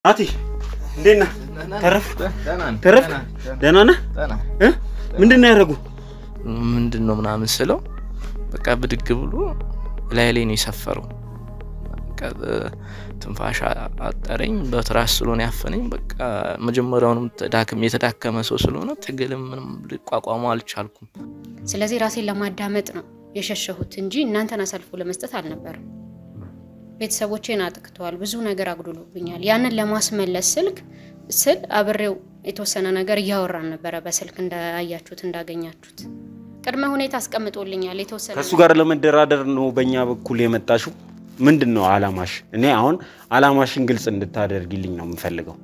አቲ እንዴና ተረፍ ደህና ነህ ምንድነው ያደረጉ ምንድነው ምናምን ስለው በቃ ብድግ ብሎ ላይ ነው የሰፈረው በቃ ትንፋሽ አጠረኝ በትራስ ስለሆነ ያፈነኝ በቃ መጀመሪያውንም የተዳከመ ሰው ስለሆነ ትግልም ምንም ልቋቋሙ አልቻልኩም ስለዚህ ራሴን ለማዳመጥ ነው የሸሸሁት እንጂ እናንተን አሳልፎ ለመስጠት አልነበረም ቤተሰቦቼን አጥቅተዋል ብዙ ነገር አግዶልብኛል ያንን ለማስመለስ ስል አብሬው የተወሰነ ነገር ያወራን ነበር በስልክ እንዳያችሁት እንዳገኛችሁት ቅድመ ሁኔታ አስቀምጦልኛል የተወሰነ ከሱ ጋር ለመደራደር ነው በእኛ በኩል የመጣሽው ምንድነው አላማሽ እኔ አሁን አላማሽን ግልጽ እንድታደርጊልኝ ነው የምፈልገው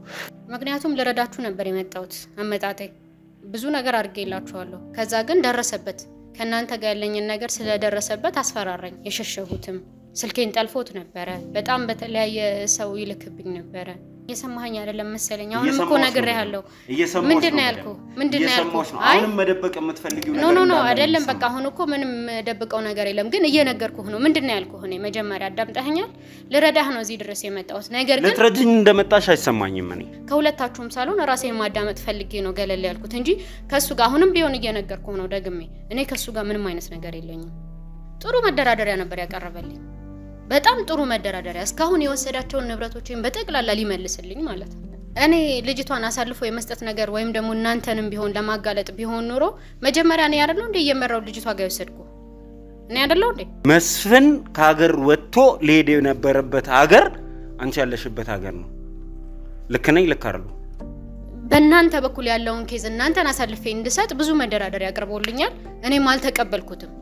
ምክንያቱም ለረዳችሁ ነበር የመጣሁት አመጣጤ ብዙ ነገር አድርጌላችኋለሁ ከዛ ግን ደረሰበት ከናንተ ጋር ያለኝን ነገር ስለደረሰበት አስፈራራኝ የሸሸሁትም ስልኬን ጠልፎት ነበር በጣም በተለያየ ሰው ይልክብኝ ነበር የሰማኸኝ አይደለም መሰለኝ አሁንም እኮ ነገር ያለው ምንድነው ያልኩ አሁንም መደበቅ የምትፈልጊው ነገር ኖ አይደለም በቃ አሁን እኮ ምንም ደብቀው ነገር የለም ግን እየነገርኩህ ነው ምንድነው ያልኩ እኔ መጀመሪያ አዳምጣኸኛል ልረዳህ ነው እዚህ ድረስ የመጣሁት ነገር ግን ለትረጅኝ እንደመጣሽ አይሰማኝም እኔ ከሁለታችሁም ሳልሆን ራሴን ማዳመጥ ፈልጌ ነው ገለል ያልኩት እንጂ ከሱ ጋር አሁንም ቢሆን እየነገርኩህ ነው ደግሜ እኔ ከሱ ጋር ምንም አይነት ነገር የለኝም ጥሩ መደራደሪያ ነበር ያቀርበልኝ በጣም ጥሩ መደራደሪያ እስካሁን የወሰዳቸውን ንብረቶችን በጠቅላላ ሊመልስልኝ ማለት ነው እኔ ልጅቷን አሳልፎ የመስጠት ነገር ወይም ደግሞ እናንተንም ቢሆን ለማጋለጥ ቢሆን ኑሮ መጀመሪያ እኔ አይደለም እንደ የመራው ልጅቷ ጋር ወሰድኩ እኔ አይደለም እንዴ መስፍን ከሀገር ወጥቶ ሊሄድ የነበረበት ሀገር አንቺ ያለሽበት ሀገር ነው ልክ ነኝ ልክ አይደለም በእናንተ በኩል ያለውን ኬዝ እናንተን አሳልፌ እንድሰጥ ብዙ መደራደሪያ አቅርቦልኛል እኔም አልተቀበልኩትም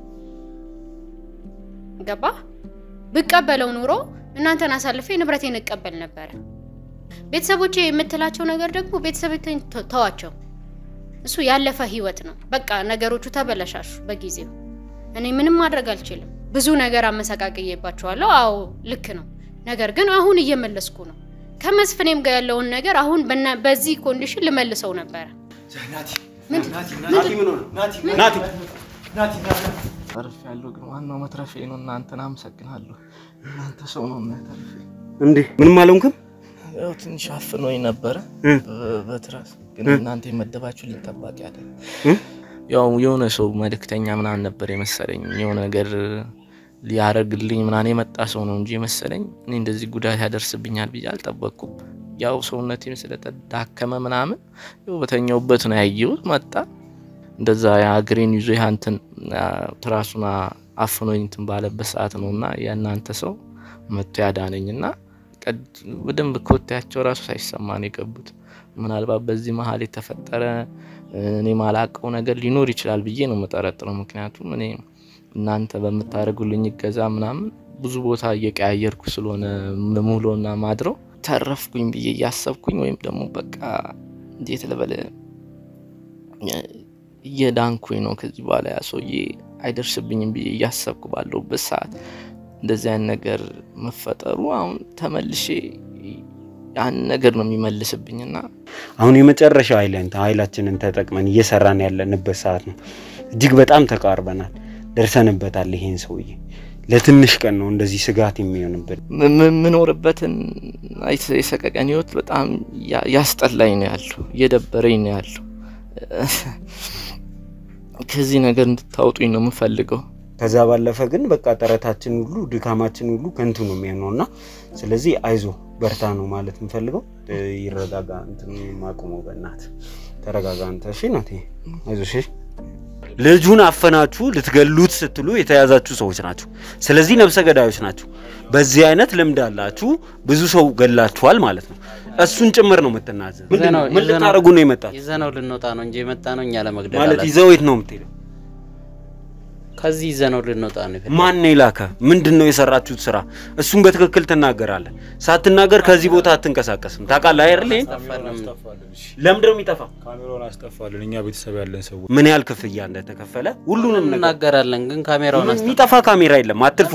ገባ በቀበለው ኑሮ እናንተን አሳልፌ ንብረቴን እቀበል ነበር ቤተሰቦቼ የምትላቸው ነገር ደግሞ ቤተሰቦቼን ተዋቸው እሱ ያለፈ ህይወት ነው በቃ ነገሮቹ ተበላሻሹ በጊዜው እኔ ምንም ማድረግ አልችልም ብዙ ነገር አመሰቃቀየባቸዋለሁ አዎ ልክ ነው ነገር ግን አሁን እየመለስኩ ነው ከመስፍኔም ጋር ያለውን ነገር አሁን በዚህ ኮንዲሽን ልመልሰው ነበር ናቲ አርፍ ያለው ግን ዋናው መትረፌ ነው እናንተን አመሰግናለሁ እናንተ ሰው ነው እናንተልፍ እንዴ ምንም አልሆንኩም ያው ትንሽ አፍኖኝ ነበር በትራስ ግን እናንተ የመደባችሁ ሊጠባቂ አይደል ያው የሆነ ሰው መልእክተኛ ምናን ነበር የመሰለኝ የሆነ ነገር ሊያረግልኝ ምናን የመጣ ሰው ነው እንጂ መሰለኝ እኔ እንደዚህ ጉዳት ያደርስብኛል ብዬ አልጠበቅኩም ያው ሰውነቴም ስለተዳከመ ምናምን ያው በተኛውበት ነው ያየው መጣ እንደዛ ያግሬን ይዞ ያንተን ትራሱና አፍኖኝ እንትን ባለበት ሰዓት ነውና ያናንተ ሰው መጥቶ ያዳነኝና በደንብ ኮቴያቸው ራሱ ሳይሰማን የገቡት ምናልባት በዚህ መሃል የተፈጠረ እኔ ማላቀው ነገር ሊኖር ይችላል ብዬ ነው መጠረጥረው ምክንያቱም እኔ እናንተ በመታረጉልኝ ገዛ ምናምን ብዙ ቦታ እየቀያየርኩ ስለሆነ ሙሉና ማድረው ተረፍኩኝ ብዬ ያሰብኩኝ ወይም ደግሞ በቃ እንዴት ለበለ የዳንኩኝ ነው ከዚህ በኋላ ያሶዬ አይደርስብኝም ብዬ ያሰብኩ ባለው በሰዓት እንደዚህ አይነት ነገር መፈጠሩ አሁን ተመልሼ ያን ነገር ነው የሚመልስብኝና አሁን የመጨረሻ ኃይላችንን ተጠቅመን እየሰራን ያለንበት ሰዓት ነው እጅግ በጣም ተቃርበናል ደርሰንበታል ይሄን ሰውዬ ለትንሽ ቀን ነው እንደዚህ ስጋት የሚሆንበት ምንኖርበትን አይሰቀቀን ህይወት በጣም ያስጠላኝ ነው ያለው የደበረኝ ነው ያለው ከዚህ ነገር እንድታውጡኝ ነው የምፈልገው ከዛ ባለፈ ግን በቃ ጥረታችን ሁሉ ድካማችን ሁሉ ከንቱ ነው የሚሆነውና ስለዚህ አይዞ በርታ ነው ማለት እንፈልገው ይረጋጋ እንትን ማቆመው በእናት ተረጋጋ አንተ እሺ ናቲ አይዞሽ ልጁን አፈናችሁ ልትገሉት ስትሉ የተያዛችሁ ሰዎች ናችሁ ስለዚህ ነፍሰ ገዳዮች ናችሁ በዚህ አይነት ልምድ አላችሁ ብዙ ሰው ገላችኋል ማለት ነው እሱን ጭምር ነው መተናዘዝ ምን ልታረጉ ነው የመጣው ይዘነው ልንወጣ ነው እንጂ የመጣ ነው እኛ ለመግደል ማለት ይዘው የት ነው የምትሄደው ከዚህ ይዘነው ልንወጣ ነው ማን ነው ይላካ ምንድነው የሰራችሁት ስራ እሱን በትክክል ተናገራለህ ሳትናገር ከዚህ ቦታ አትንቀሳቀስም ታውቃለህ አይደል ለምንድነው የሚጠፋ ካሜራውን አስጠፋልን እኛ ቤተሰብ ያለን ሰው ምን ያህል ክፍያ እንደተከፈለ ሁሉንም እናገራለን ግን ካሜራውን አስጠፋ የሚጠፋ ካሜራ የለም አትልፉ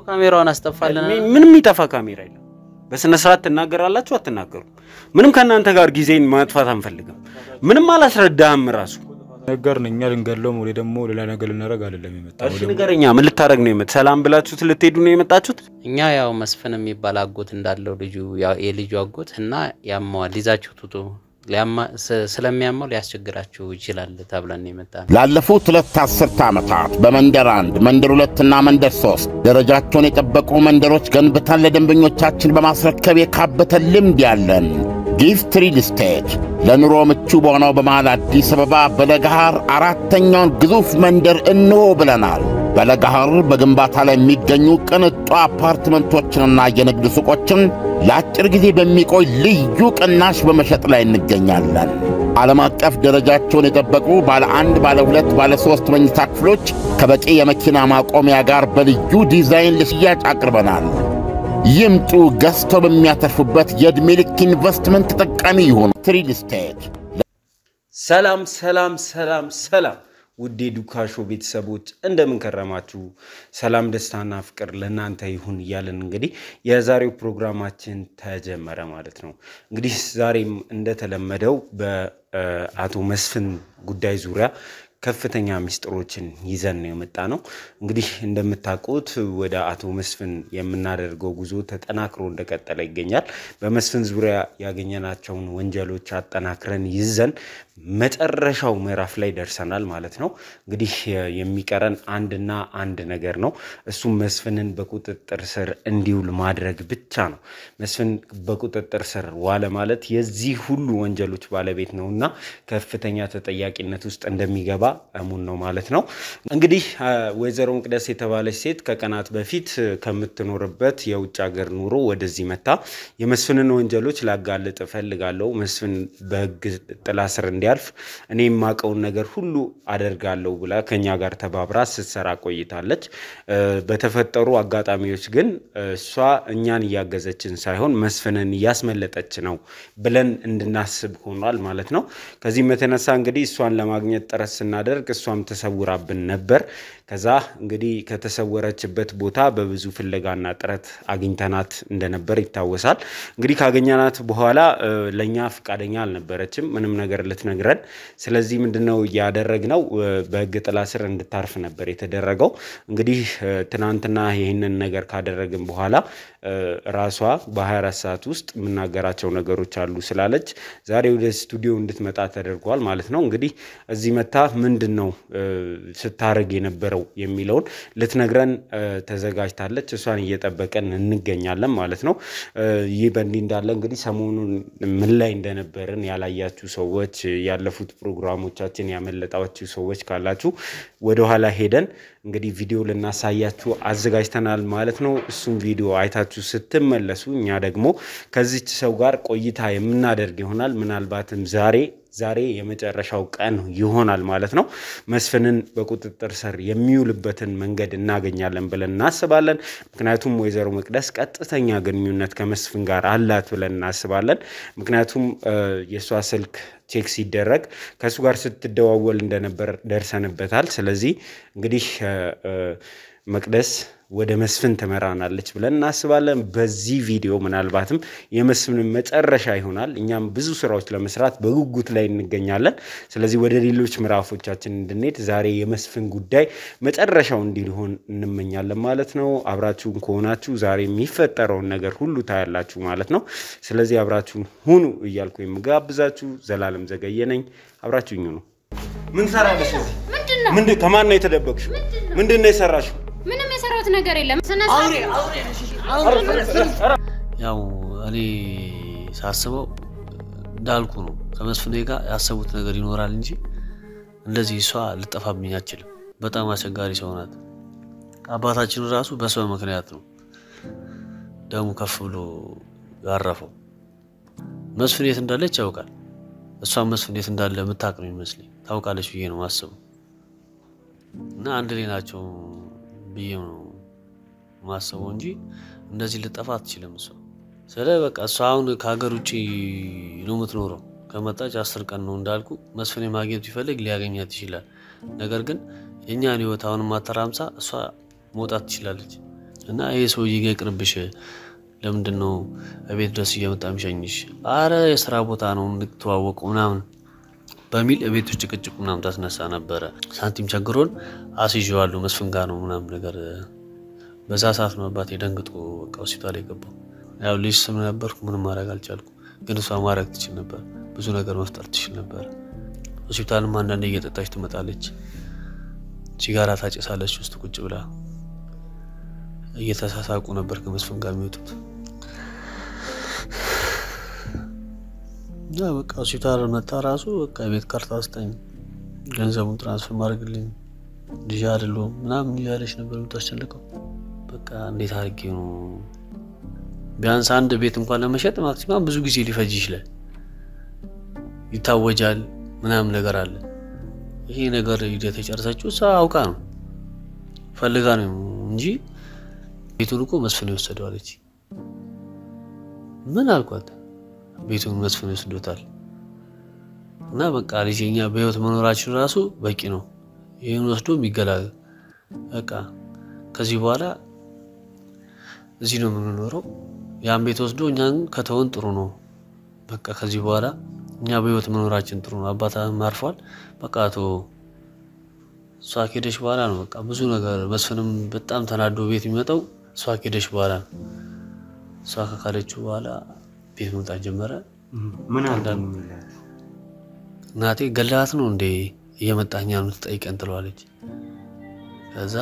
ካሜራውን አስጠፋልን ምንም የሚጠፋ ካሜራ የለም በስነ ስርዓት ተናገራላችሁ አትናገሩ ምንም ከናንተ ጋር ጊዜን ማጥፋት አንፈልግም ምንም አላስረዳህም ራሱ ነገርን እኛ ልንገድለው ወይ ደግሞ ሌላ ነገር ልናደርግ አይደለም የመጣው። እሺ ንገረኛ፣ ምን ልታረግ ነው የመጣ? ሰላም ብላችሁት ልትሄዱ ነው የመጣችሁት? እኛ ያው መስፍን የሚባል አጎት እንዳለው ልጁ የልጁ አጎት እና ያማዋል ይዛችሁ ትጡ ስለሚያመው ሊያስቸግራችሁ ይችላል ተብለን የመጣው። ላለፉት 2 አስርተ ዓመታት በመንደር 1 መንደር 2 እና መንደር 3 ደረጃቸውን የጠበቁ መንደሮች ገንብተን ለደንበኞቻችን በማስረከብ የካበተ ልምድ ያለን ጊፍት ሪል ስቴት ለኑሮ ምቹ በሆነው በመሃል አዲስ አበባ በለገሃር 4ኛውን ግዙፍ መንደር እንሆ ብለናል። በለገሃር በግንባታ ላይ የሚገኙ ቅንጡ አፓርትመንቶችንና የንግድ ሱቆችን ለአጭር ጊዜ በሚቆይ ልዩ ቅናሽ በመሸጥ ላይ እንገኛለን። ዓለም አቀፍ ደረጃቸውን የጠበቁ ባለ 1 ባለ 2 ባለ 3 መኝታ ክፍሎች ከበቂ የመኪና ማቆሚያ ጋር በልዩ ዲዛይን ለሽያጭ አቅርበናል። ይምጡ፣ ገዝተው በሚያተርፉበት የዕድሜ ልክ ኢንቨስትመንት ተጠቃሚ ይሁኑ። ሪል ስቴት። ሰላም ሰላም ሰላም ሰላም ውዴ ዱካሾ ቤተሰቦች እንደምን ከረማችሁ? ሰላም ደስታና ፍቅር ለእናንተ ይሁን እያለን እንግዲህ የዛሬው ፕሮግራማችን ተጀመረ ማለት ነው። እንግዲህ ዛሬም እንደተለመደው በአቶ መስፍን ጉዳይ ዙሪያ ከፍተኛ ሚስጥሮችን ይዘን ነው የመጣነው። እንግዲህ እንደምታውቁት ወደ አቶ መስፍን የምናደርገው ጉዞ ተጠናክሮ እንደቀጠለ ይገኛል። በመስፍን ዙሪያ ያገኘናቸውን ወንጀሎች አጠናክረን ይዘን መጨረሻው ምዕራፍ ላይ ደርሰናል ማለት ነው። እንግዲህ የሚቀረን አንድና አንድ ነገር ነው። እሱም መስፍንን በቁጥጥር ስር እንዲውል ማድረግ ብቻ ነው። መስፍን በቁጥጥር ስር ዋለ ማለት የዚህ ሁሉ ወንጀሎች ባለቤት ነውና ከፍተኛ ተጠያቂነት ውስጥ እንደሚገባ እሙን ነው ማለት ነው። እንግዲህ ወይዘሮ መቅደስ የተባለች ሴት ከቀናት በፊት ከምትኖርበት የውጭ ሀገር ኑሮ ወደዚህ መጣ የመስፍንን ወንጀሎች ላጋልጥ ፈልጋለሁ፣ መስፍን በህግ ጥላ ስር እንዲያልፍ እኔ የማቀውን ነገር ሁሉ አደርጋለሁ ብላ ከኛ ጋር ተባብራ ስትሰራ ቆይታለች። በተፈጠሩ አጋጣሚዎች ግን እሷ እኛን እያገዘችን ሳይሆን መስፍንን እያስመለጠች ነው ብለን እንድናስብ ሆኗል ማለት ነው። ከዚህም የተነሳ እንግዲህ እሷን ለማግኘት ጥረት ስናደርግ እሷም ተሰውራብን ነበር። ከዛ እንግዲህ ከተሰወረችበት ቦታ በብዙ ፍለጋና ጥረት አግኝተናት እንደነበር ይታወሳል። እንግዲህ ካገኘናት በኋላ ለኛ ፍቃደኛ አልነበረችም ምንም ነገር ልትነግረን። ስለዚህ ምንድነው ያደረግነው? በህግ ጥላ ስር እንድታርፍ ነበር የተደረገው። እንግዲህ ትናንትና ይሄንን ነገር ካደረግን በኋላ ራሷ በ24 ሰዓት ውስጥ ምናገራቸው ነገሮች አሉ ስላለች ዛሬ ወደ ስቱዲዮ እንድትመጣ ተደርጓል ማለት ነው። እንግዲህ እዚህ መጣ ምንድነው ስታረግ የነበረው የሚለውን ልትነግረን ተዘጋጅታለች። እሷን እየጠበቀን እንገኛለን ማለት ነው። ይህ በእንዲህ እንዳለ እንግዲህ ሰሞኑን ምን ላይ እንደነበርን ያላያችሁ ሰዎች ያለፉት ፕሮግራሞቻችን ያመለጣችሁ ሰዎች ካላችሁ ወደ ኋላ ሄደን እንግዲህ ቪዲዮ ለናሳያችሁ አዘጋጅተናል ማለት ነው። እሱም ቪዲዮ አይታችሁ ስትመለሱ እኛ ደግሞ ከዚች ሰው ጋር ቆይታ የምናደርግ ይሆናል። ምናልባትም ዛሬ የመጨረሻው ቀን ይሆናል ማለት ነው። መስፍንን በቁጥጥር ስር የሚውልበትን መንገድ እናገኛለን ብለን እናስባለን። ምክንያቱም ወይዘሮ መቅደስ ቀጥተኛ ግንኙነት ከመስፍን ጋር አላት ብለን እናስባለን። ምክንያቱም የሷ ስልክ ቼክ ሲደረግ ከሱ ጋር ስትደዋወል እንደነበር ደርሰንበታል። ስለዚህ እንግዲህ መቅደስ ወደ መስፍን ተመራናለች ብለን እናስባለን። በዚህ ቪዲዮ ምናልባትም የመስፍን መጨረሻ ይሆናል። እኛም ብዙ ስራዎች ለመስራት በጉጉት ላይ እንገኛለን። ስለዚህ ወደ ሌሎች ምዕራፎቻችን እንድንሄድ ዛሬ የመስፍን ጉዳይ መጨረሻው እንዲሆን እንመኛለን ማለት ነው። አብራችሁን ከሆናችሁ ዛሬ የሚፈጠረውን ነገር ሁሉ ታያላችሁ ማለት ነው። ስለዚህ አብራችሁን ሁኑ እያልኩ የምጋብዛችሁ ዘላለም ዘገየ ነኝ። አብራችሁኝ ሁኑ። ምን ሰራለሽ? ምንድነው? ከማን ነው የተደበቅሽው? ምንድነው የሰራሽው? ምንም የሰራሁት ነገር የለም። ያው እኔ ሳስበው እንዳልኩ ነው ከመስፍን ጋር ያሰቡት ነገር ይኖራል እንጂ እንደዚህ እሷ ልጠፋብኝ አትችልም። በጣም አስቸጋሪ ሰው ናት። አባታችን ራሱ በሷ ምክንያት ነው ደሙ ከፍ ብሎ ያረፈው። መስፍን የት እንዳለች ያውቃል። እሷ መስፍን የት እንዳለ የምታውቅ ነው ይመስለኝ። ታውቃለች ብዬ ነው ማስበው። እና አንድ ላይ ናቸው ብዬ ነው ማስበው እንጂ እንደዚህ ልጠፋ አትችልም እሷ። በቃ እሷ አሁን ከሀገር ውጪ ነው የምትኖረው። ከመጣች 10 ቀን ነው እንዳልኩ። መስፍን ማግኘት ቢፈልግ ሊያገኛት ይችላል። ነገር ግን የኛን ህይወት አሁን ማተራምሳ እሷ መውጣት ትችላለች። እና ይሄ ሰውዬ ጋር ይቅርብሽ፣ ለምንድነው እቤት ድረስ እየመጣ የሚሸኝሽ? አረ የሥራ ቦታ ነው እንድትዋወቁ ምናምን በሚል ቤት ውስጥ ጭቅጭቅ ምናምን ታስነሳ ነበር ሳንቲም ቸግሮን አስይዤዋለሁ መስፍን ጋር ነው ምናምን ነገር በዛ ሰዓት ነው አባቴ ደንግጦ በቃ ሆስፒታል የገባው ያው ልጅ ስም ነበር ምንም ማድረግ አልቻልኩም ግን እሷ ማድረግ ትችል ነበር ብዙ ነገር መፍጠር ትችል ነበር ሆስፒታልም አንዳንዴ እየጠጣች ትመጣለች ሲጋራ ታጨሳለች ውስጥ ቁጭ ብላ እየተሳሳቁ ነበር ከመስፍን ጋር የሚወጡት ያ በቃ ሆስፒታል መጣ ራሱ በቃ ቤት ካርታ አስጠኝ ገንዘቡን ትራንስፈር ማድረግልኝ ልጅ አይደለም ምናምን እያለች ነበር የምታስጨልቀው በቃ እንዴት አድርጌ ነው ቢያንስ አንድ ቤት እንኳን ለመሸጥ ማክሲማም ብዙ ጊዜ ሊፈጅ ይችላል ይታወጃል ምናምን ነገር አለ ይሄ ነገር ሂደት የጨረሰችው አውቃ ነው ፈልጋ ነው እንጂ ቤቱን እኮ መስፍን ይወሰደው አለች ምን አልኳት ቤቱን መስፍን ይወስዶታል እና በቃ ልጅኛ በህይወት መኖራችን ራሱ በቂ ነው ይሄን ወስዶ የሚገላገል በቃ ከዚህ በኋላ እዚህ ነው የምንኖረው ያን ቤት ወስዶ እኛን ከተወን ጥሩ ነው በቃ ከዚህ በኋላ እኛ በህይወት መኖራችን ጥሩ ነው አባታም ማርፏል በቃ እሷ ከሄደች በኋላ ነው በቃ ብዙ ነገር መስፍንም በጣም ተናዶ ቤት የሚመጣው እሷ ከሄደች በኋላ እሷ ከካለች በኋላ ቤት መምጣት ጀመረ ምን አዳም እናቴ ገላት ነው እንዴ እየመጣኛ ነው ተጠይቀን ትለዋለች ከዛ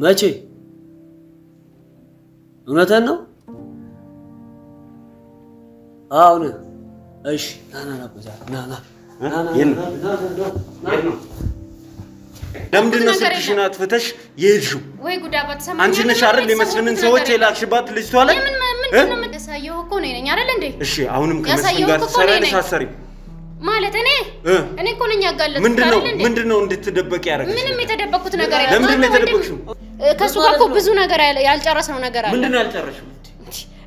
መቼ እውነተን ነው አሁን እሺ ና ለምንድን ነው ስልክሽን አጥፍተሽ የሄድሽው ወይ ጉዳባት ሰማኝ አንቺ ነሽ አይደል የመስፍንን ሰዎች የላክሽባት ልጅቷ ላይ ምን ነው የምትሳየው እኮ ነኝ አይደል እንዴ እሺ አሁንም ከመስፍን ጋር ትሰራለሽ አሰሪ ማለት እኔ እኮ ነኝ ያጋለጥኩት ምንድነው እንድትደበቅ ያደረገሽ ምንም የተደበቅኩት ነገር የለም ለምንድነው የተደበቅሽው ከሱ ጋር እኮ ብዙ ነገር ያልጨረስነው ነገር አለ ምንድነው ያልጨረስሽው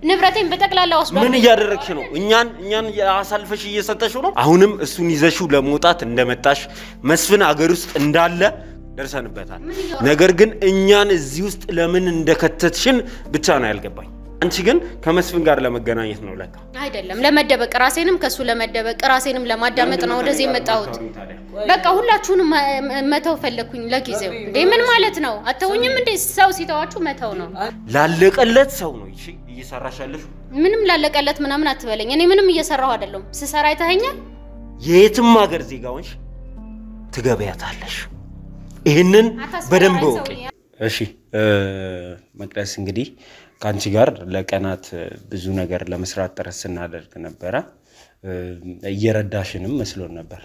ንብረቴን በጠቅላላ ወስዷል ምን ያደረግሽ ነው እኛን አሳልፈሽ እየሰጠሽው ነው አሁንም እሱን ይዘሽው ለመውጣት እንደመጣሽ መስፍን አገር ውስጥ እንዳለ ደርሰንበታል ነገር ግን እኛን እዚህ ውስጥ ለምን እንደከተትሽን ብቻ ነው ያልገባኝ አንቺ ግን ከመስፍን ጋር ለመገናኘት ነው ለካ አይደለም ለመደበቅ ራሴንም ከሱ ለመደበቅ ራሴንም ለማዳመጥ ነው ወደዚህ መጣሁት በቃ ሁላችሁንም መተው ፈለኩኝ ለጊዜው እንዴ ምን ማለት ነው አተውኝም እንዴ ሰው ሲተዋችሁ መተው ነው ላለቀለት ሰው ነው እሺ እየሰራሻለሽ ምንም ላለቀለት ምናምን አትበለኝ እኔ ምንም እየሰራሁ አይደለም ስሰራ አይተኸኛል የትም ሀገር ዜጋውንሽ ትገበያታለሽ ይሄንን በደንብ ወቂ እሺ መቅደስ እንግዲህ ካንቺ ጋር ለቀናት ብዙ ነገር ለመስራት ጥረት ስናደርግ ነበር እየረዳሽንም መስሎን ነበር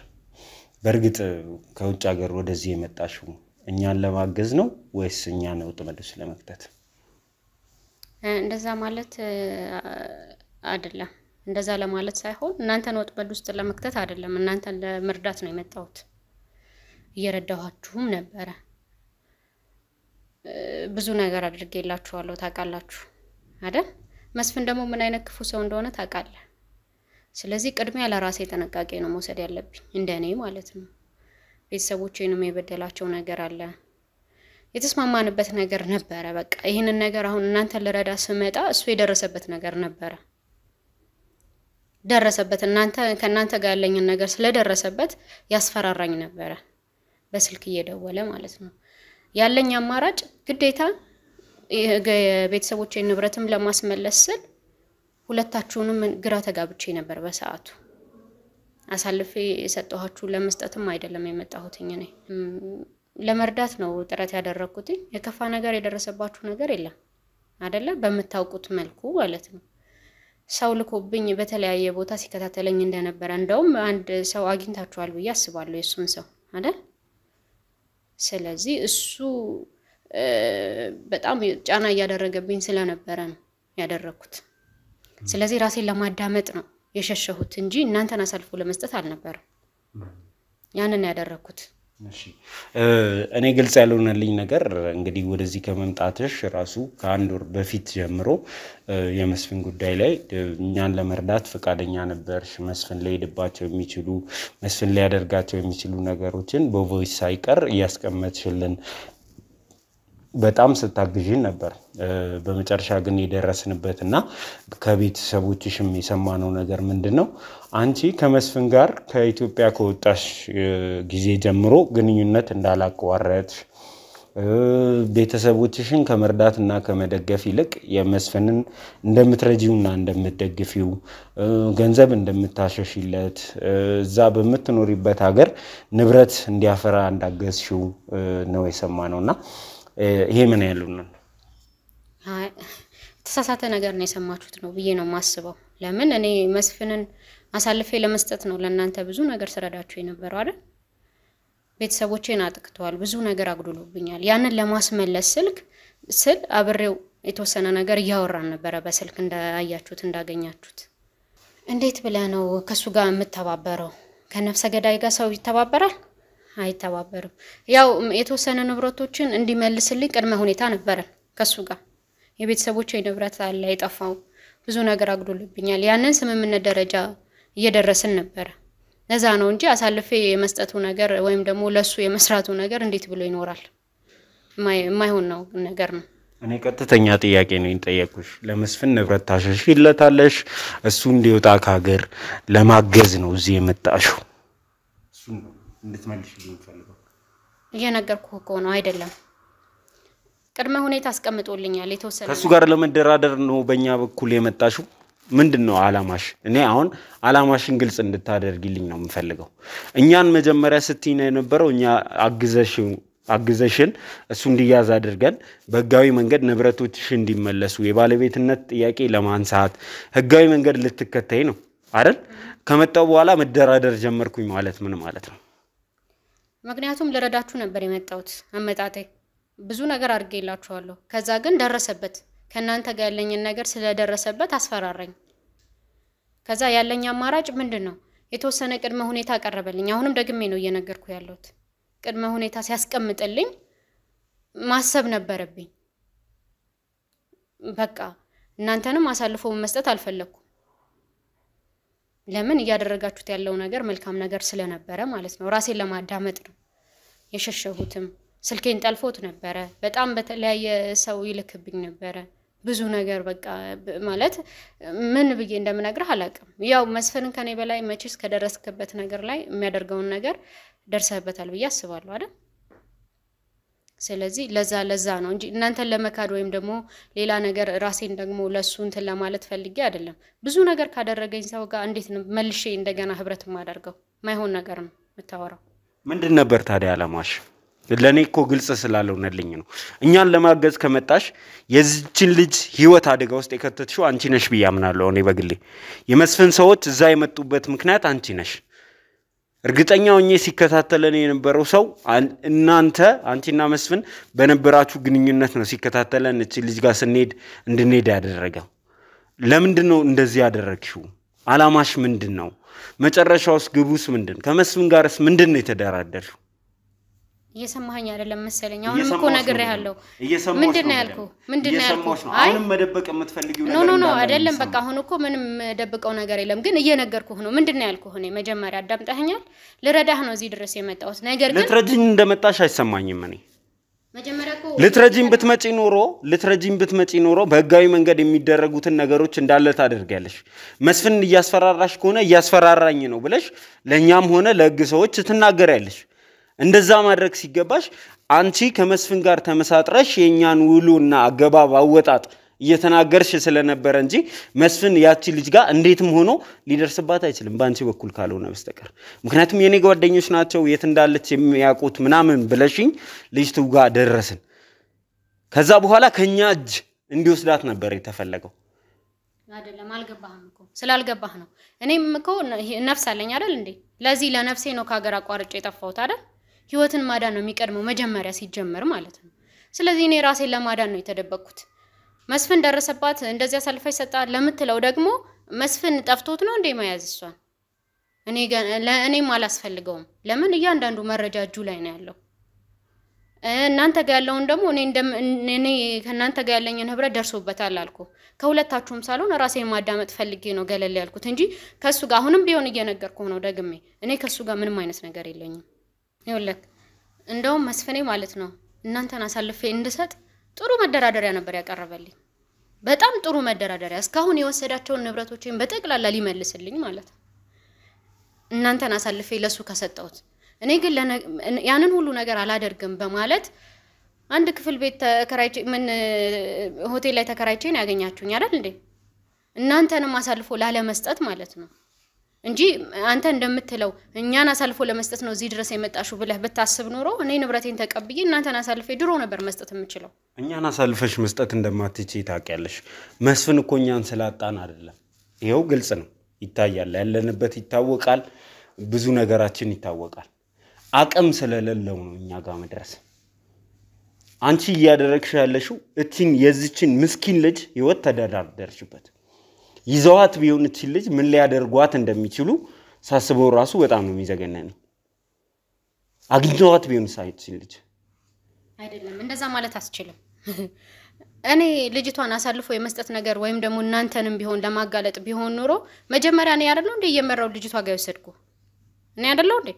በርግጥ ከውጭ ሀገር ወደዚህ የመጣሽው እኛን ለማገዝ ነው ወይስ እኛን ወጥመድስ ለመክተት እንደዛ ማለት አይደለም እንደዛ ለማለት ሳይሆን እናንተን ወጥመድ ውስጥ ለመክተት አይደለም እናንተን ለመርዳት ነው የመጣሁት እየረዳኋችሁም ነበር ብዙ ነገር አድርጌላችኋለሁ ታውቃላችሁ አይደል መስፍን ደግሞ ምን አይነት ክፉ ሰው እንደሆነ ታውቃለህ ስለዚህ ቅድሚያ ለራሴ ተነቃቄ ነው መውሰድ ያለብኝ እንደኔ ማለት ነው ቤተሰቦቼንም የበደላቸው ነገር አለ የተስማማንበት ነገር ነበር በቃ ይሄንን ነገር አሁን እናንተ ለረዳ ስመጣ እሱ የደረሰበት ነገር ነበር ደረሰበት ከናንተ ጋር ያለኝን ነገር ስለደረሰበት ያስፈራራኝ ነበር በስልክ እየደወለ ማለት ነው ያለኝ አማራጭ ግዴታ ቤተሰቦቼን ንብረትም ለማስመለስ ስል ሁለታችሁንም ግራ ተጋብቼ ነበር በሰዓቱ አሳልፌ የሰጠኋችሁ ለመስጠትም አይደለም የመጣሁትኝ እኔ ለመርዳት ነው ጥረት ያደረኩት የከፋ ነገር የደረሰባችሁ ነገር የለም አይደለ በመታውቁት መልኩ ማለት ነው ሰው ልኮብኝ በተለያየ ቦታ ሲከታተለኝ እንደነበረ እንደውም አንድ ሰው አግኝታችኋል ብዬ አስባለሁ የሱን ሰው አይደል ስለዚህ እሱ በጣም ጫና ያደረገብኝ ስለነበረ ነው ያደረኩት ስለዚህ ራሴን ለማዳመጥ ነው የሸሸሁት እንጂ እናንተን አሳልፎ ለመስጠት አልነበረም ያንን ያደረኩት እሺ እኔ ግልጽ ያልሆነልኝ ነገር እንግዲህ ወደዚህ ከመምጣትሽ ራሱ ከአንድ ወር በፊት ጀምሮ የመስፍን ጉዳይ ላይ እኛን ለመርዳት ፈቃደኛ ነበርሽ መስፍን ሊሄድባቸው የሚችሉ መስፍን ሊያደርጋቸው የሚችሉ ነገሮችን በቮይስ ሳይቀር ያስቀመጥሽልን በጣም ስታግዢን ነበር በመጨረሻ ግን የደረስንበትና ከቤተሰቦችሽም የሰማነው ነገር ምንድነው አንቺ ከመስፍን ጋር ከኢትዮጵያ ከወጣሽ ጊዜ ጀምሮ ግንኙነት እንዳላቋረጥሽ ቤተሰቦችሽን ከመርዳትና ከመደገፍ ይልቅ የመስፍንን እንደምትረጂውና እንደምትደግፊው ገንዘብ እንደምታሸሽለት እዛ በመትኖሪበት ሀገር ንብረት እንዲያፈራ እንዳገዝሽው ነው የሰማነውና ይሄ ምን ያሉን ተሳሳተ ነገር ነው የሰማችሁት ነው ብዬ ነው ማስበው ለምን እኔ መስፍንን አሳልፌ ለመስጠት ነው ለእናንተ ብዙ ነገር ስረዳችሁ የነበረው አይደል ቤተሰቦቼን አጥቅተዋል ብዙ ነገር አግዱሉብኛል ያንን ለማስመለስ ስል አብሬው የተወሰነ ነገር ያወራን ነበር በስልክ እንዳያችሁት እንዳገኛችሁት እንዴት ብለህ ነው ከሱ ጋር የምተባበረው ከነፍሰ ገዳይ ጋር ሰው ይተባበራል አይተባበርም ያው የተወሰነ ንብረቶችን እንዲመልስልኝ ቅድመ ሁኔታ ነበር ከሱ ጋር የቤተሰቦቼ ንብረት አለ የጠፋው ብዙ ነገር አግዱሉብኛል ያንን ስምምነት ደረጃ እየደረስን ነበር ለዛ ነው እንጂ አሳልፌ የመስጠቱ ነገር ወይም ደግሞ ለሱ የመስራቱ ነገር እንዴት ብሎ ይኖራል ማይሆን ነው ነገር ነው እኔ ቀጥተኛ ጥያቄ ነው እንጠየቁሽ ለመስፍን ንብረት ታሸሽለታለሽ እሱ እንዲወጣ ካገር ለማገዝ ነው እዚህ የመጣሽው እሱ እንድትመልሽልኝ ፈልገው እየነገርኩህ እኮ ነው አይደለም ቅድመ ሁኔታ አስቀምጦልኛል የተወሰነ ከሱ ጋር ለመደራደር ነው በእኛ በኩል የመጣሽው ምንድነው አላማሽ እኔ አሁን አላማሽን ግልጽ እንድታደርጊልኝ ነው የምፈልገው እኛን መጀመሪያ ስትይነ የነበረው እኛ አግዘሽን እሱ እንዲያዝ አድርገን በህጋዊ መንገድ ንብረቶችሽ እንዲመለሱ የባለቤትነት ጥያቄ ለማንሳት ህጋዊ መንገድ ልትከተይ ነው አይደል ከመጣው በኋላ መደራደር ጀመርኩኝ ማለት ምን ማለት ነው ምክንያቱም ለረዳችሁ ነበር የመጣሁት አመጣጤ ብዙ ነገር አድርጌላችኋለሁ ከዛ ግን ደረሰበት ከናንተ ጋር ያለኝን ነገር ስለደረሰበት አስፈራራኝ ከዛ ያለኝ አማራጭ ምንድነው የተወሰነ ቅድመ ሁኔታ አቀረበልኝ አሁንም ደግሜ ነው እየነገርኩ ያለሁት ቅድመ ሁኔታ ሲያስቀምጥልኝ ማሰብ ነበረብኝ በቃ እናንተንም አሳልፎ መስጠት አልፈለኩም ለምን ያደረጋችሁት ያለው ነገር መልካም ነገር ስለነበረ ማለት ነው ራሴን ለማዳመጥ ነው የሸሸሁትም ስልኬን ጠልፎት ነበር በጣም በተለያየ ሰው ይልክብኝ ነበር ብዙ ነገር በቃ ማለት ምን ብዬ እንደምነግርህ አላቅም ያው መስፍንን ከኔ በላይ መቼስ ከደረስከበት ነገር ላይ የሚያደርገውን ነገር ደርሰህበታል ብዬ አስባለሁ አይደል ስለዚህ ለዛ ነው እንጂ እናንተን ለመካድ ወይም ደግሞ ሌላ ነገር ራሴን ደግሞ ለሱ እንትን ለማለት ፈልጌ አይደለም ብዙ ነገር ካደረገኝ ሰው ጋር እንዴት ነው መልሼ እንደገና ህብረት ማደርገው ማይሆን ነገር ነው መታወራው ምንድን ነበር ታዲያ አላማሽ ለኔኮ ግልጽ ስላልሆነልኝ ነው እኛን ለማገዝ ከመጣሽ የዚችን ልጅ ህይወት አደጋ ውስጥ የከተትሽው አንቺ ነሽ ብያምናለሁ እኔ በግሌ የመስፍን ሰዎች እዛ የመጡበት ምክንያት አንቺ ነሽ እርግጠኛው እኔ ሲከታተለን የነበረው ሰው አንቺና መስፍን በነበራችሁ ግንኙነት ነው ሲከታተለን እቺ ልጅ ጋር ስንሄድ እንድንሄድ ያደረገው ለምንድነው እንደዚህ ያደረግሽው አላማሽ ምንድነው መጨረሻውስ ግቡስ ምንድን ከመስፍን ጋርስ ምንድነው የተደራደርሽው እየሰማኸኝ አይደለም መሰለኝ አሁንም እኮ ነግሬሃለሁ ምንድነው ያልኩህ አሁንም መደበቅ የምትፈልጊው ነገር ኖ አይደለም በቃ አሁን እኮ ምንም ደብቀው ነገር የለም ግን እየነገርኩህ ነው ምንድነው ያልኩህ እኔ መጀመሪያ አዳምጣኸኛል ልረዳህ ነው እዚህ ድረስ የመጣሁት ነገር ግን ልትረጂኝ እንደመጣሽ አይሰማኝም እኔ መጀመሪያ እኮ ልትረጂኝ ብትመጪ ኖሮ በህጋዊ መንገድ የሚደረጉትን ነገሮች እንዳለ ታደርጋለሽ መስፍን እያስፈራራሽ ከሆነ እያስፈራራኝ ነው ብለሽ ለኛም ሆነ ለህግ ሰዎች ትናገሪያለሽ እንደዛ ማድረግ ሲገባሽ አንቺ ከመስፍን ጋር ተመሳጥረሽ የኛን ውሉና አገባብ አወጣጥ እየተናገርሽ ስለነበረ እንጂ መስፍን ያቺ ልጅ ጋር እንዴትም ሆኖ ሊደርስባት አይችልም ባንቺ በኩል ካልሆነ በስተቀር ምክንያቱም የኔ ጓደኞች ናቸው የት እንዳለች የሚያውቁት ምናምን ብለሽኝ ልጅቱ ጋር ደረስን ከዛ በኋላ ከኛ እጅ እንዲወስዳት ነበር የተፈለገው አይደለም አልገባህም እኮ ስላልገባህ ነው እኔም እኮ ነፍስ አለኝ አይደል እንዴ ለዚህ ለነፍሴ ነው ካገር አቋርጬ የጠፋሁት አይደል ህይወትን ማዳን ነው የሚቀድመው መጀመሪያ ሲጀመር ማለት ነው ስለዚህ እኔ ራሴን ለማዳን ነው የተደበቅኩት መስፍን ደረሰባት እንደዚህ አሳልፈሽ ሰጣ ለምትለው ደግሞ መስፍን ጠፍቶት ነው እንዴ መያዝ እሷን እኔም አላስፈልገውም ለምን እያንዳንዱ መረጃ እጁ ላይ ነው ያለው እናንተ ጋር ያለውን ደግሞ እኔ ከናንተ ጋር ያለኝን ህብረት ደርሶበታል አልኩ ከሁለታችሁም ሳልሆን ራሴን ማዳመጥ ፈልጌ ነው ገለል ያልኩት እንጂ ከሱ ጋር አሁንም ቢሆን እየነገርኩህ ነው ደግሜ እኔ ከሱ ጋር ምንም አይነት ነገር የለኝም ይኸውልህ እንደውም መስፍኔ ማለት ነው እናንተን አሳልፌ እንድሰጥ ጥሩ መደራደሪያ ነበር ያቀርበልኝ በጣም ጥሩ መደራደሪያ እስካሁን የወሰዳቸውን ንብረቶችን በጠቅላላ ሊመልስልኝ ማለት ነው እናንተን አሳልፌ ለሱ ከሰጠሁት እኔ ግን ያንን ሁሉ ነገር አላደርግም በማለት አንድ ክፍል ቤት ተከራይቼ ምን ሆቴል ላይ ተከራይቼ ነው ያገኛችሁኝ አይደል እንዴ እናንተንም አሳልፎ ላለመስጠት ማለት ነው እንጂ አንተ እንደምትለው እኛን አሳልፎ ለመስጠት ነው እዚህ ድረስ የመጣሽው ብለህ በታስብ ኖሮ እኔ ንብረቴን ተቀብዬ እናንተን አሳልፌ ድሮ ነበር መስጠት የምችለው እኛን አሳልፈሽ መስጠት እንደማትችይ ታውቂያለሽ መስፍን እኮ እኛን ስላጣን አይደለም ይሄው ግልጽ ነው ይታያል ያለንበት ይታወቃል ብዙ ነገራችን ይታወቃል አቅም ስለሌለው ነው እኛ ጋር መድረስ አንቺ ያደረግሽ ያለሽው እቺን የዚችን ምስኪን ልጅ ህይወት ተደራደርሽበት ይዘዋት ቢሆን እቺ ልጅ ምን ሊያደርጓት እንደሚችሉ ሳስበው ራሱ በጣም ነው የሚዘገነነው አግኝተዋት ቢሆን ሳይት ልጅ አይደለም እንደዛ ማለት አስችልም እኔ ልጅቷን አሳልፎ የመስጠት ነገር ወይም ደግሞ እናንተንም ቢሆን ለማጋለጥ ቢሆን ኖሮ መጀመሪያ እኔ አይደለም እንደ የመራው ልጅቷ ጋር ይወሰድኩ እኔ አይደለም እንዴ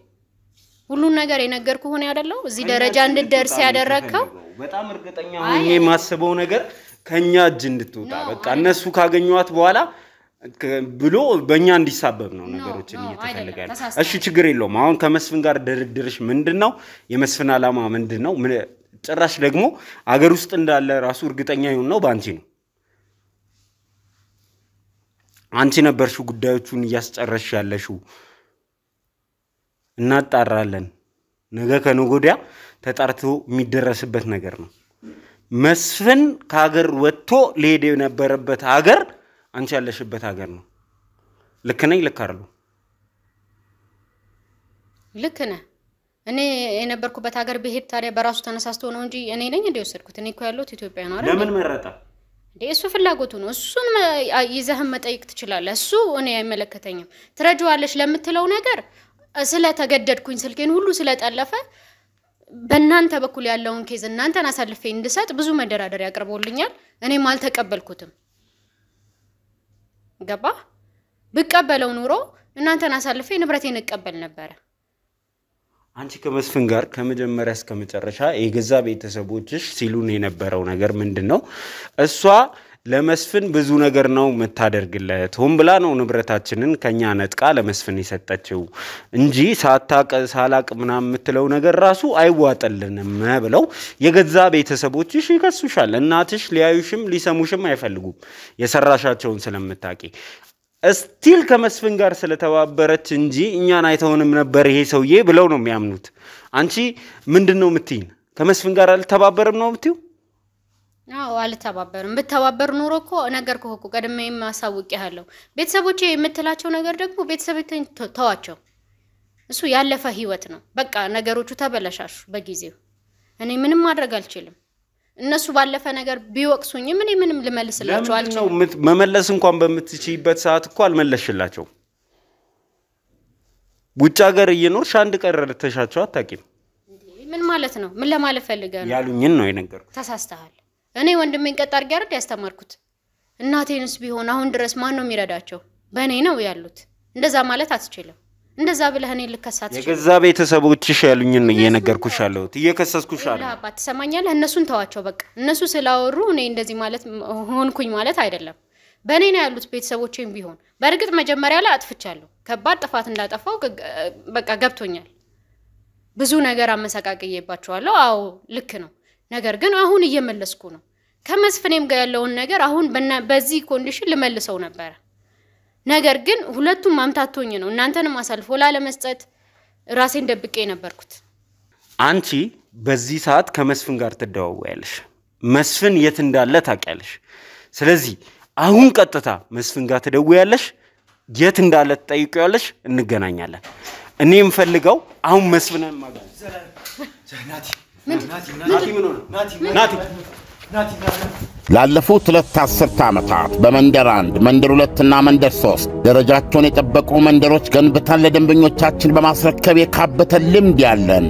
ሁሉ ነገር የነገርኩ ሆነ አይደለም እዚህ ደረጃ እንድደርስ ያደረከው በጣም እርግጠኛ ሆኜ ማስበው ነገር ከኛ እጅ እንድትወጣ በቃ እነሱ ካገኙዋት በኋላ ብሎ በእኛ እንዲሳበብ ነው ነገሮችን እየተፈለጋለ እሺ ችግር የለውም አሁን ከመስፍን ጋር ድርድርሽ ምንድነው የመስፍን አላማ ምንድነው ጭራሽ ደግሞ አገር ውስጥ እንዳለ ራሱ እርግጠኛ ይሁን ነው ባንቺ ነው አንቺ ነበርሽ ጉዳዮቹን ያስጨረሽ ያለሽው እናጣራለን ነገ ከነጎዲያ ተጣርቶ የሚደረስበት ነገር ነው መስፍን ከሀገር ወጥቶ ሊሄድ የነበረበት ሀገር አንቺ ያለሽበት ሀገር ነው ልክ ነኝ ልክ አይደለም ልክ ነህ እኔ የነበርኩበት ሀገር በሄድ ታዲያ በራሱ ተነሳስቶ ነው እንጂ እኔ ነኝ እንደ ወሰድኩት እኔ እኮ ያለሁት ኢትዮጵያ ነው አይደል ለምን መረጣ እንዴ እሱ ፍላጎቱ ነው እሱን ይዘህም መጠየቅ ትችላለህ እሱ እኔ አይመለከተኝም ትረጃዋለሽ ለምትለው ነገር ስለተገደድኩኝ ስልኬን ሁሉ ስለጠለፈ በእናንተ በኩል ያለውን ኬዝ እናንተን አሳልፌ እንድሰጥ ብዙ መደራደሪያ ያቀርቦልኛል እኔም አልተቀበልኩትም ገባ ብቀበለው ኑሮ እናንተን አሳልፌ ንብረቴን እቀበል ነበር አንቺ ከመስፍን ጋር ከመጀመሪያ እስከ መጨረሻ የገዛ ቤተሰቦችሽ ሲሉን የነበረው ነገር ምንድነው እሷ ለመስፍን ብዙ ነገር ነው መታደርግለት ሆም ብላ ነው ንብረታችንን ከኛ ነጥቃ ለመስፍን የሰጠችው እንጂ ሳላቅ ምናም የምትለው ነገር ራሱ አይዋጠልንም ብለው የገዛ ቤተሰቦችሽ ይከሱሻል እናትሽ ሊያዩሽም ሊሰሙሽም አይፈልጉም የሰራሻቸውን ስለምታቂ እስቲል ከመስፍን ጋር ስለተባበረች እንጂ እኛን አይተውንም ነበር ይሄ ሰውዬ ብለው ነው የሚያምኑት አንቺ ምንድነው ምትይን ከመስፍን ጋር አልተባበረም ነው ምትዩ አዎ አልተባበርም በተባበር ኑሮ እኮ ነገርኩህ እኮ ቀድሜ ማሳውቅ ያለው ቤተሰቦቼ የምትላቸው ነገር ደግሞ ቤተሰቦቼን ተዋቸው እሱ ያለፈ ህይወት ነው በቃ ነገሮቹ ተበላሻሹ በጊዜው እኔ ምንም ማድረግ አልችልም እነሱ ባለፈ ነገር ቢወቅሱኝ ምን ምንም ልመልስላቸው አልችልም መመለስ እንኳን በመትችይበት ሰዓት እኮ አልመለስላቸው ውጭ ሀገር እየኖርሽ አንድ ቀረርተሻቸው አታቂም ምን ማለት ነው ምን ለማለት ፈልገህ ነው ያሉኝን ነው የነገርኩ ተሳስተሃል እኔ ወንድሜን ቀጣር ጋር ያስተማርኩት እናቴንስ ቢሆን አሁን ድረስ ማን ነው የሚረዳቸው በእኔ ነው ያሉት እንደዛ ማለት አትችልም እንደዛ ብለህ እኔ ልከሳት የገዛ ቤተሰቦችሽ ያሉኝን ነው የነገርኩሽ አለሁት እየከሰስኩሽ አለ አባት ተሰማኛለህ እነሱን ተዋቸው በቃ እነሱ ስላወሩ እኔ እንደዚህ ማለት ሆንኩኝ ማለት አይደለም በእኔ ነው ያሉት ቤተሰቦቼም ቢሆን በርግጥ መጀመሪያ ላይ አጥፍቻለሁ ከባድ ጥፋት እንዳጠፋው በቃ ገብቶኛል ብዙ ነገር አመሰቃቀየባቸዋለሁ አዎ ልክ ነው ነገር ግን አሁን እየመለስኩ ነው ከመስፍኔም ጋር ያለውን ነገር አሁን በዚህ ኮንዲሽን ልመልሰው ነበር ነገር ግን ሁለቱም ማምታቶኝ ነው እናንተንም አሳልፎ ላለመስጠት ራሴን ደብቄ ነበርኩት አንቺ በዚህ ሰዓት ከመስፍን ጋር ተደዋወያለሽ መስፍን የት እንዳለ ታውቂያለሽ ስለዚህ አሁን ቀጥታ መስፍን ጋር ተደዋወያለሽ የት እንዳለ ተጠይቂያለሽ እንገናኛለን እኔም ፈልገው አሁን መስፍንን ማጋዝ ላለፉት 2 አስርተ ዓመታት በመንደር 1 መንደር 2 እና መንደር 3 ደረጃቸውን የጠበቁ መንደሮች ገንብተን ለደንበኞቻችን በማስረከብ የካበተ ልምድ ያለን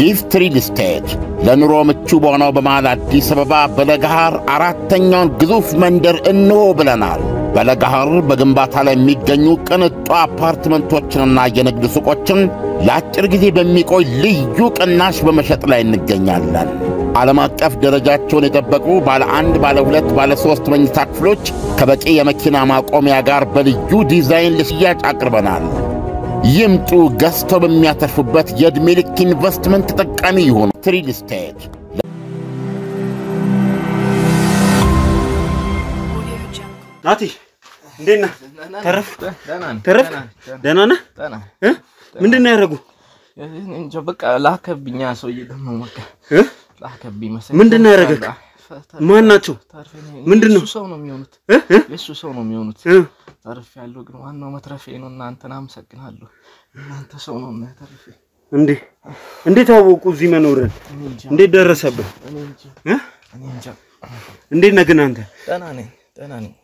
ጊፍት ሪል ስቴት ለኑሮ ምቹ በሆነው በመሃል አዲስ አበባ በለገሃር አራተኛውን ግዙፍ መንደር እንሆ ብለናል። በለገሃር በግንባታ ላይ የሚገኙ ቅንጡ አፓርትመንቶችንና የንግድ ሱቆችን ለአጭር ጊዜ በሚቆይ ልዩ ቅናሽ በመሸጥ ላይ እንገኛለን። ዓለም አቀፍ ደረጃቸውን የጠበቁ ባለ 1፣ ባለ 2፣ ባለ 3 መኝታ ክፍሎች ከበቂ የመኪና ማቆሚያ ጋር በልዩ ዲዛይን ለሽያጭ አቅርበናል። ይምጡ፣ ገዝተው በሚያተርፉበት የዕድሜ ልክ ኢንቨስትመንት ተጠቃሚ ይሁኑ። ትሪል ስቴት ናቲ እንዴት ነህ? ተረፍ ደህና ነህ? ምንድን ነው ያደረጉ? እንጃ በቃ ላከብኛ ሰውዬ ደግሞ በቃ ላከብኝ መሰለኝ። ምንድን ነው ያደረገህ? ማን ናቸው? ምንድን ነው? ሰው ነው የሚሆኑት። የሱ ሰው ነው የሚሆኑት። ተርፍ ያለው ግን ዋናው መትረፌ ነው። እናንተን አመሰግናለሁ። እናንተ ሰው ነው የሚያተርፍ። እንዴት አወቁ እዚህ መኖርን? እንዴት ደረሰብህ? እኔ እንጃ። እንዴት ነህ ግን አንተ? ደህና ነኝ።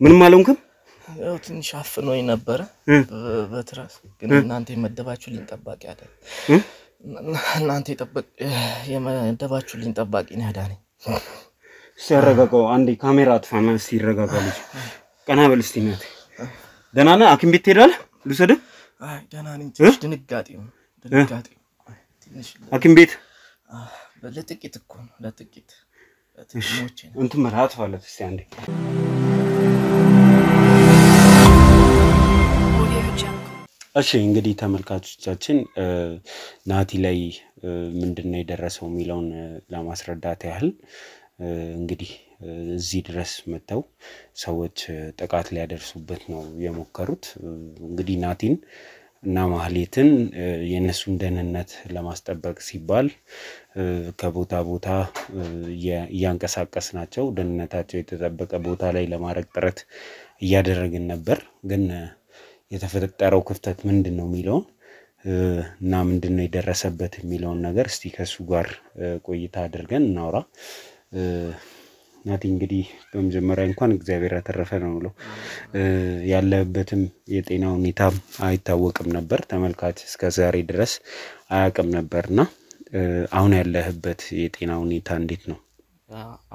ምንም አልሆንክም? ያው ትንሽ አፍኖኝ ነበረ በትራስ ግን እናንተ የመደባችሁልኝ ጠባቂ አይደል? እናንተ የመደባችሁልኝ ጠባቂ ነው ያዳነኝ። ሲያረጋጋው አንዴ ካሜራ አጥፋና እስቲ ይረጋጋ ልጅ። ቀና በል እስቲ እናቴ። ደህና ነህ? ሐኪም ቤት ትሄዳለህ? ልውሰድህ? አይ ደህና ነኝ። ትንሽ ድንጋጤ ነው። ትንሽ ሐኪም ቤት ለጥቂት እኮ ነው ለጥቂት እንትን መርሃ አጥፋለት እስቲ አንዴ። እሺ እንግዲህ ተመልካቾቻችን ናቲ ላይ ምንድነው የደረሰው የሚለውን ለማስረዳት ያህል እንግዲህ እዚህ ድረስ መተው ሰዎች ጥቃት ሊያደርሱበት ነው የሞከሩት። እንግዲህ ናቲን እና ማህሌትን የነሱን ደህንነት ለማስጠበቅ ሲባል ከቦታ ቦታ ያንቀሳቀስናቸው ደህንነታቸው የተጠበቀ ቦታ ላይ ለማድረግ ጥረት እያደረግን ነበር። ግን የተፈጠረው ክፍተት ምንድነው የሚለው እና ምንድነው የደረሰበት የሚለውን ነገር እስቲ ከሱ ጋር ቆይታ አድርገን እናውራ። ናቲ እንግዲህ በመጀመሪያ እንኳን እግዚአብሔር ያተረፈ ነው ብሎ ያለበትም የጤና ሁኔታ አይታወቅም ነበር። ተመልካች እስከ ዛሬ ድረስ አያውቅም ነበርና አሁን ያለህበት የጤና ሁኔታ እንዴት ነው?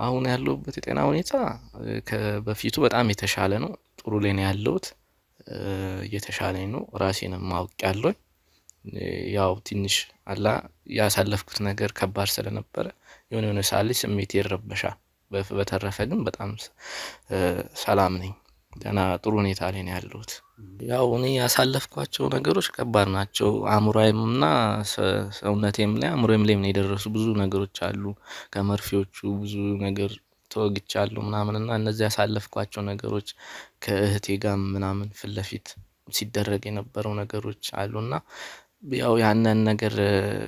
አሁን ያለውበት የጤና ሁኔታ ከበፊቱ በጣም የተሻለ ነው። ጥሩ ላይ ነው ያለውት። የተሻለኝ ነው። ራሴንም ማውቂያለሁ። ያው ትንሽ አላ ያሳለፍኩት ነገር ከባድ ስለነበረ የሆነ ሳሊ ስሜት ይረበሻል። በተረፈ ግን በጣም ሰላም ነኝ። ደና ጥሩ ሁኔታ ላይ ነው ያለሁት። ያው እኔ ያሳለፍኳቸው ነገሮች ከባድ ናቸው። አእምሮዬምና ሰውነቴም ላይ አእምሮዬም ላይ የደረሱ ብዙ ነገሮች አሉ። ከመርፌዎቹ ብዙ ነገር ተወግቻለሁ ምናምንና እነዚህ ያሳለፍኳቸው ነገሮች ከእህቴ ጋር ምናምን ፍለፊት ሲደረግ የነበረው ነገሮች አሉና ያው ያንን ነገር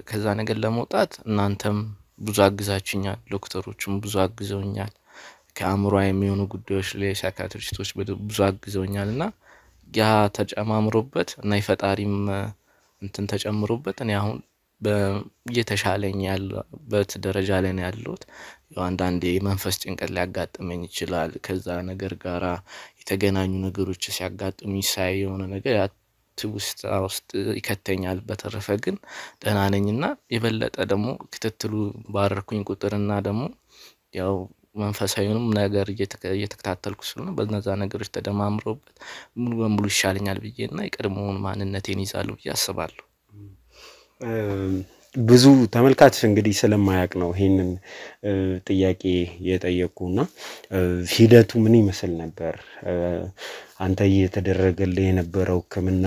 ከዛ ነገር ለመውጣት እናንተም ብዙ አግዛችሁኛል። ዶክተሮችም ብዙ አግዘውኛል። ከአእምሮዬ የሚሆኑ ጉዳዮች ላይ ሳይካትሪስቶች ብዙ አግዘውኛልና ያ ተጨማምሮበት እና የፈጣሪም እንትን ተጨምሮበት እኔ አሁን በየተሻለኝ ያለበት ደረጃ ላይ ነው ያለሁት። ያው አንዳንዴ መንፈስ ጭንቀት ሊያጋጥመኝ ይችላል። ከዛ ነገር ጋራ የተገናኙ ነገሮች ሲያጋጥሙኝ ሳይ የሆነ ነገር ውስጥ ይከተኛል። በተረፈ ግን ደህና ነኝና የበለጠ ደግሞ ክትትሉ ባረኩኝ ቁጥርና ደግሞ ያው መንፈሳዊንም ነገር እየተከታተልኩ ስለሆነ በእነዛ ነገሮች ተደማምሮበት ሙሉ በሙሉ ይሻለኛል ብዬና የቀድሞውን ማንነቴን ይዛለሁ ብዬ አስባለሁ። ብዙ ተመልካች እንግዲህ ስለማያውቅ ነው ይሄንን ጥያቄ የጠየቁና ሂደቱ ምን ይመስል ነበር? አንተ እየተደረገልህ የነበረው ህክምና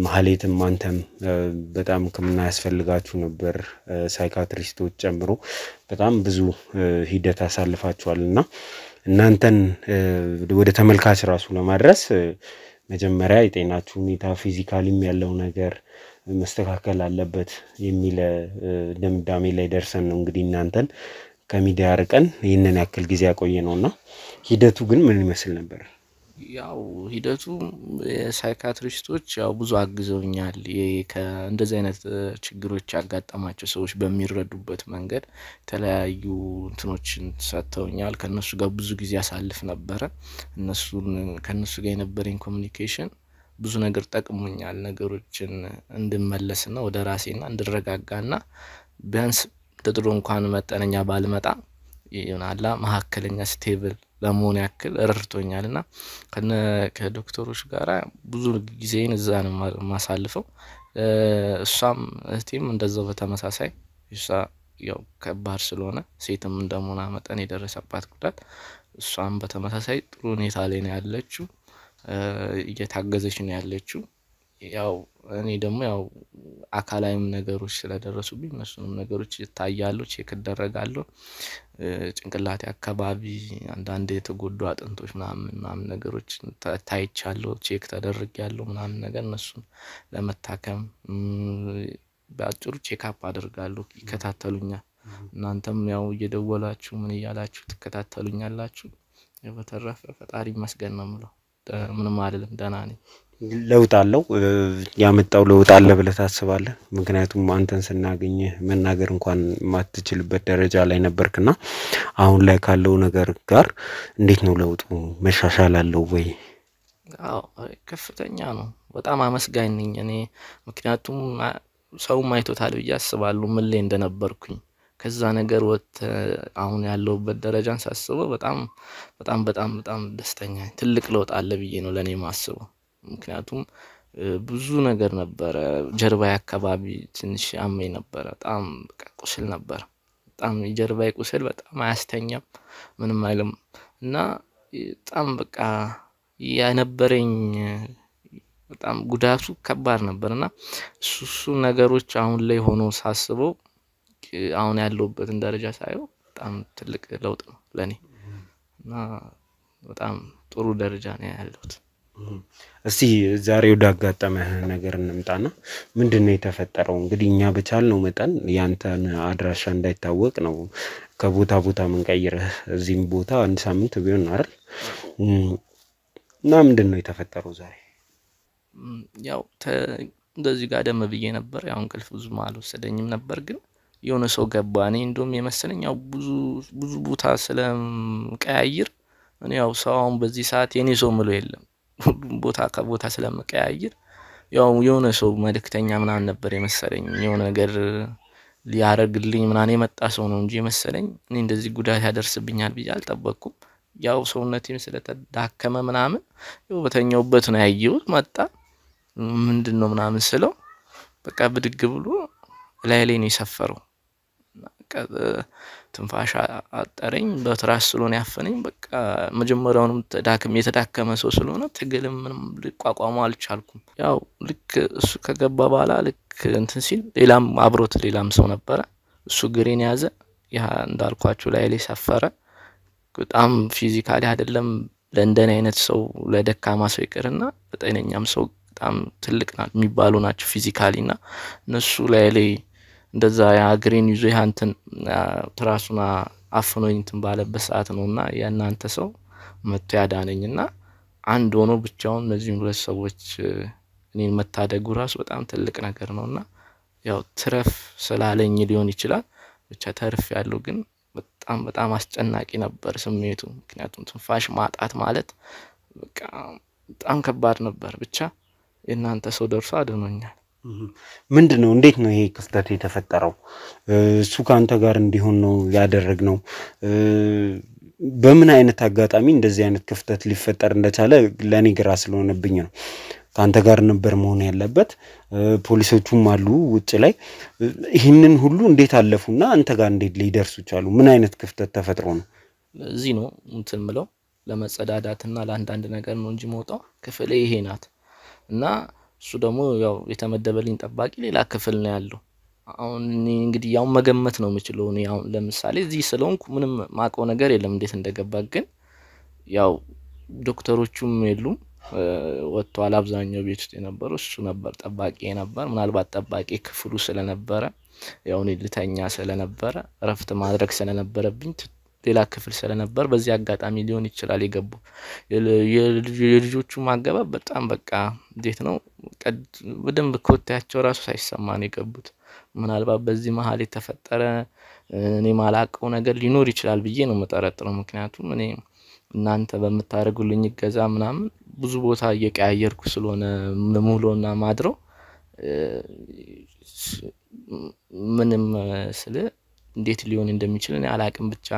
ማህሌትም አንተም በጣም ህክምና ያስፈልጋችሁ ነበር። ሳይካትሪስቶች ጨምሮ በጣም ብዙ ሂደት አሳልፋችኋልና እናንተን ወደ ተመልካች ራሱ ለማድረስ መጀመሪያ የጤናችሁ ሁኔታ ፊዚካሊም ያለው ነገር መስተካከል አለበት የሚል ደምዳሜ ላይ ደርሰን ነው እንግዲህ እናንተን ከሚዲያ ርቀን ይሄንን ያክል ጊዜ ያቆየነውና ሂደቱ ግን ምን ይመስል ነበር? ያው ሂደቱ ሳይካትሪስቶች ያው ብዙ አግዘውኛል። እንደዚህ አይነት ችግሮች ያጋጠማቸው ሰዎች በሚረዱበት መንገድ ተለያዩ እንትኖችን ሰጥተውኛል። ከነሱ ጋር ብዙ ጊዜ ያሳልፍ ነበር። ከነሱ ጋር የነበረኝ ኮሙኒኬሽን ብዙ ነገር ጠቅሞኛል። ነገሮችን እንድመለስና ወደ ራሴና እንድረጋጋና ቢያንስ ተጥሮ እንኳን መጠነኛ ባልመጣ ይሆናል መሐከለኛ ስቴብል ለመሆን ያክል ረድቶኛልና ከዶክተሮች ጋራ ብዙ ጊዜን እዛ ነው ማሳልፈው። እሷም እህቴም እንደዛው በተመሳሳይ እሷ ያው ከባድ ስለሆነ ሴትም እንደመሆኗ መጠን የደረሰባት ጉዳት እሷም በተመሳሳይ ጥሩ ሁኔታ ላይ ነው ያለችው እየታገዘች ነው ያለችው ያው እኔ ደግሞ ያው አካላዊም ነገሮች ስለደረሱብኝ እነሱንም ነገሮች ይታያሉ ቼክ ይደረጋሉ ጭንቅላቴ አካባቢ አንዳንድ የተጎዱ አጥንቶች ምናምን ነገሮች ታይቻለሁ ቼክ ተደርጊያለሁ ምናምን ነገር እነሱን ለመታከም በአጭሩ ቼክ አፕ አደርጋለሁ ይከታተሉኛል እናንተም ያው እየደወላችሁ ምን ይያላችሁ ተከታተሉኛላችሁ በተረፈ ፈጣሪ መስገን ነው ምለው ምንም አይደለም ደህና ነኝ ለውጥ አለው ያመጣው ለውጥ አለ ብለህ ታስባለህ ምክንያቱም አንተን ስናገኝ መናገር እንኳን ማትችልበት ደረጃ ላይ ነበርክና አሁን ላይ ካለው ነገር ጋር እንዴት ነው ለውጡ መሻሻል አለው ወይ አዎ ከፍተኛ ነው በጣም አመስጋኝ ነኝ እኔ ምክንያቱም ሰው ማይቶታል ብዬ አስባለሁ ምን ላይ እንደነበርኩኝ ከዛ ነገር ወጥ አሁን ያለውበት ደረጃን ሳስበው በጣም ደስተኛ ትልቅ ለውጥ አለ ብዬ ነው ለኔ ማስበው ምክንያቱም ብዙ ነገር ነበር ጀርባዬ አካባቢ ትንሽ አመኝ ነበር በጣም ቁስል ነበር በጣም ጀርባዬ ቁስል በጣም አያስተኛም ምንም አይልም እና በጣም በቃ ያነበረኝ በጣም ጉዳቱ ከባድ ነበርና እሱ ነገሮች አሁን ላይ ሆኖ ሳስበው አሁን ያለውበትን ደረጃ ሳይው በጣም ትልቅ ለውጥ ነው ለኔ እና በጣም ጥሩ ደረጃ ነው ያለሁት እስቲ ዛሬው ዳጋጠመህ ነገር እንምጣና ምንድነው የተፈጠረው እንግዲህ እኛ በቻልነው መጠን ያንተን አድራሻ እንዳይታወቅ ነው ከቦታ ቦታ መንቀይረህ እዚህም ቦታ አንድ ሳምንት ቢሆን አይደል እና ምንድነው የተፈጠረው ዛሬ ያው እንደዚህ ጋር ደም ብዬ ነበር ያው እንቅልፍ ብዙ አልወሰደኝም ነበር ግን የሆነ ሰው ገባኔ እንደውም የመሰለኝ ያው ብዙ ቦታ ስለምቀያይር እኔ ያው ሰውን በዚህ ሰዓት የኔ ሰው ምሎ የለም ቦታ ከቦታ ስለምቀያይር ያው የሆነ ሰው መልእክተኛ ምናምን ነበር የመሰለኝ የሆነ ነገር ሊያረግልኝ ምናምን የመጣ ሰው ነው እንጂ የመሰለኝ እኔ እንደዚህ ጉዳት ያደርስብኛል ብዬ አልጠበቅኩም ያው ሰውነቴም ስለተዳከመ ምናምን ያው በተኛውበት ነው ያየሁት መጣ ምንድነው ምናምን ስለው በቃ ብድግ ብሎ ላይ ነው የሰፈረው ትንፋሽ አጠረኝ በትራስ ስለሆነ ያፈነኝ በቃ መጀመሪያውንም የተዳከመ ሰው ስለሆነ ትግልም ምንም ሊቋቋሙ አልቻልኩም ያው ልክ እሱ ከገባ በኋላ ልክ እንትን ሲል ሌላም ሰው ነበር እሱ ግሬን ያዘ ያ እንዳልኳችሁ ላይ ሰፈረ በጣም ፊዚካሊ አይደለም ለእንደኔ አይነት ሰው ለደካማ ሰው ይቀርና በጤነኛም ሰው በጣም ትልቅ ናቸው የሚባሉ ናቸው ፊዚካሊና እነሱ ላይ እንደዛ ያ ግሬን ይዞ ያንተን ትራሱና አፍኖኝ እንትን ባለበት ሰዓት ነውና ያናንተ ሰው መጥቶ ያዳነኝና አንድ ሆኖ ብቻውን እነዚህ ሁለት ሰዎች እኔን መታደጉ ራሱ በጣም ትልቅ ነገር ነውና ያው ትረፍ ስላለኝ ሊሆን ይችላል ብቻ ተርፍ ያለው ግን በጣም አስጨናቂ ነበር ስሜቱ ምክንያቱም ትንፋሽ ማጣት ማለት በቃ በጣም ከባድ ነበር ብቻ የናንተ ሰው ደርሶ አድኖኛል ምንድነው እንዴት ነው ይሄ ክፍተት የተፈጠረው እሱ ካንተ ጋር እንዲሆን ነው ያደረግነው በምን አይነት አጋጣሚ እንደዚህ አይነት ክፍተት ሊፈጠር እንደቻለ ለኔ ግራ ስለሆነብኝ ነው ካንተ ጋር ነበር መሆን ያለበት ፖሊሶቹም አሉ ውጭ ላይ ይሄንን ሁሉ እንዴት አለፉና አንተ ጋር እንዴት ሊደርሱ ቻሉ ምን አይነት ክፍተት ተፈጥሮ ነው እዚህ ነው እንትን ምለው ለመጸዳዳትና ለአንዳንድ ነገር ነው እንጂ መውጣው ክፍል ይሄ ናት እና እሱ ደግሞ ያው የተመደበልኝ ጠባቂ ሌላ ክፍል ነው ያለው አሁን እንግዲህ ያው መገመት ነው የምችለው እኔ አሁን ለምሳሌ እዚህ ስለሆንኩ ምንም ማቀው ነገር የለም እንዴት እንደገባ ግን ያው ዶክተሮቹም የሉም ወጥቷል አብዛኛው ቤት ውስጥ የነበሩ እሱ ነበር ጠባቂ የነበር ምናልባት ጠባቂ ክፍሉ ስለነበረ ያው እኔ ልተኛ ስለነበረ ረፍት ማድረግ ስለነበረብኝ ሌላ ክፍል ስለነበር በዚህ አጋጣሚ ሊሆን ይችላል የገቡ የልጆቹ ማገባብ በጣም በቃ እንዴት ነው በደንብ ኮታቸው ራሱ ሳይሰማን የገቡት ምናልባት በዚህ መሃል የተፈጠረ እኔ ማላቀው ነገር ሊኖር ይችላል ብዬ ነው መጠረጥረው ምክንያቱም እኔ እናንተ በመታረጉልኝ ገዛ ምናምን ብዙ ቦታ እየቀያየርኩ ስለሆነ ሙሉና ማድረው ምንም ስለ እንዴት ሊሆን እንደሚችል እኔ አላቅም ብቻ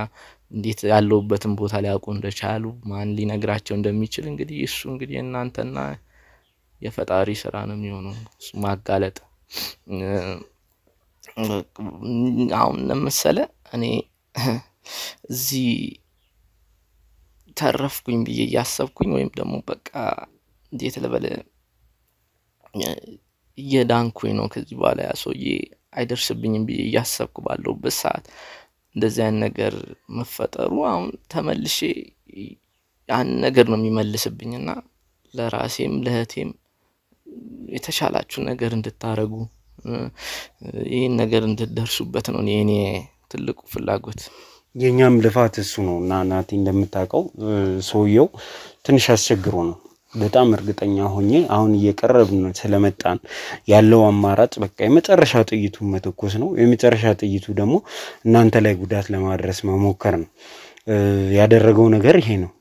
እንዴት ያለውበትን ቦታ ሊያውቁ እንደቻሉ ማን ሊነግራቸው እንደሚችል እንግዲህ እሱ እንግዲህ እናንተና የፈጣሪ ስራ ነው የሚሆነው ማጋለጥ አሁን ለምሳሌ እኔ እዚህ ተረፍኩኝ ብዬ ያሰብኩኝ ወይም ደግሞ በቃ እንዴት ለበለ የዳንኩኝ ነው ከዚህ በኋላ ያሶዬ አይደርስብኝም ብዬ ያሰብኩ ባለውበት ሰዓት እንደዚህ አይነት ነገር መፈጠሩ አሁን ተመልሼ ያን ነገር ነው የሚመልስብኝና ለራሴም ለህቴም የተሻላችሁ ነገር እንድታረጉ ይሄን ነገር እንድትደርሱበት ነው እኔ ትልቁ ፍላጎት የኛም ልፋት እሱ ነውና ናቲ እንደምታውቀው ሶየው ትንሽ አስቸግሮ ነው በጣም እርግጠኛ ሆኜ አሁን እየቀረብን ስለመጣን ያለው አማራጭ በቃ የመጨረሻ ጥይቱ መተኮስ ነው የመጨረሻ ጥይቱ ደግሞ እናንተ ላይ ጉዳት ለማድረስ መሞከር ነው ያደረገው ነገር ይሄ ነው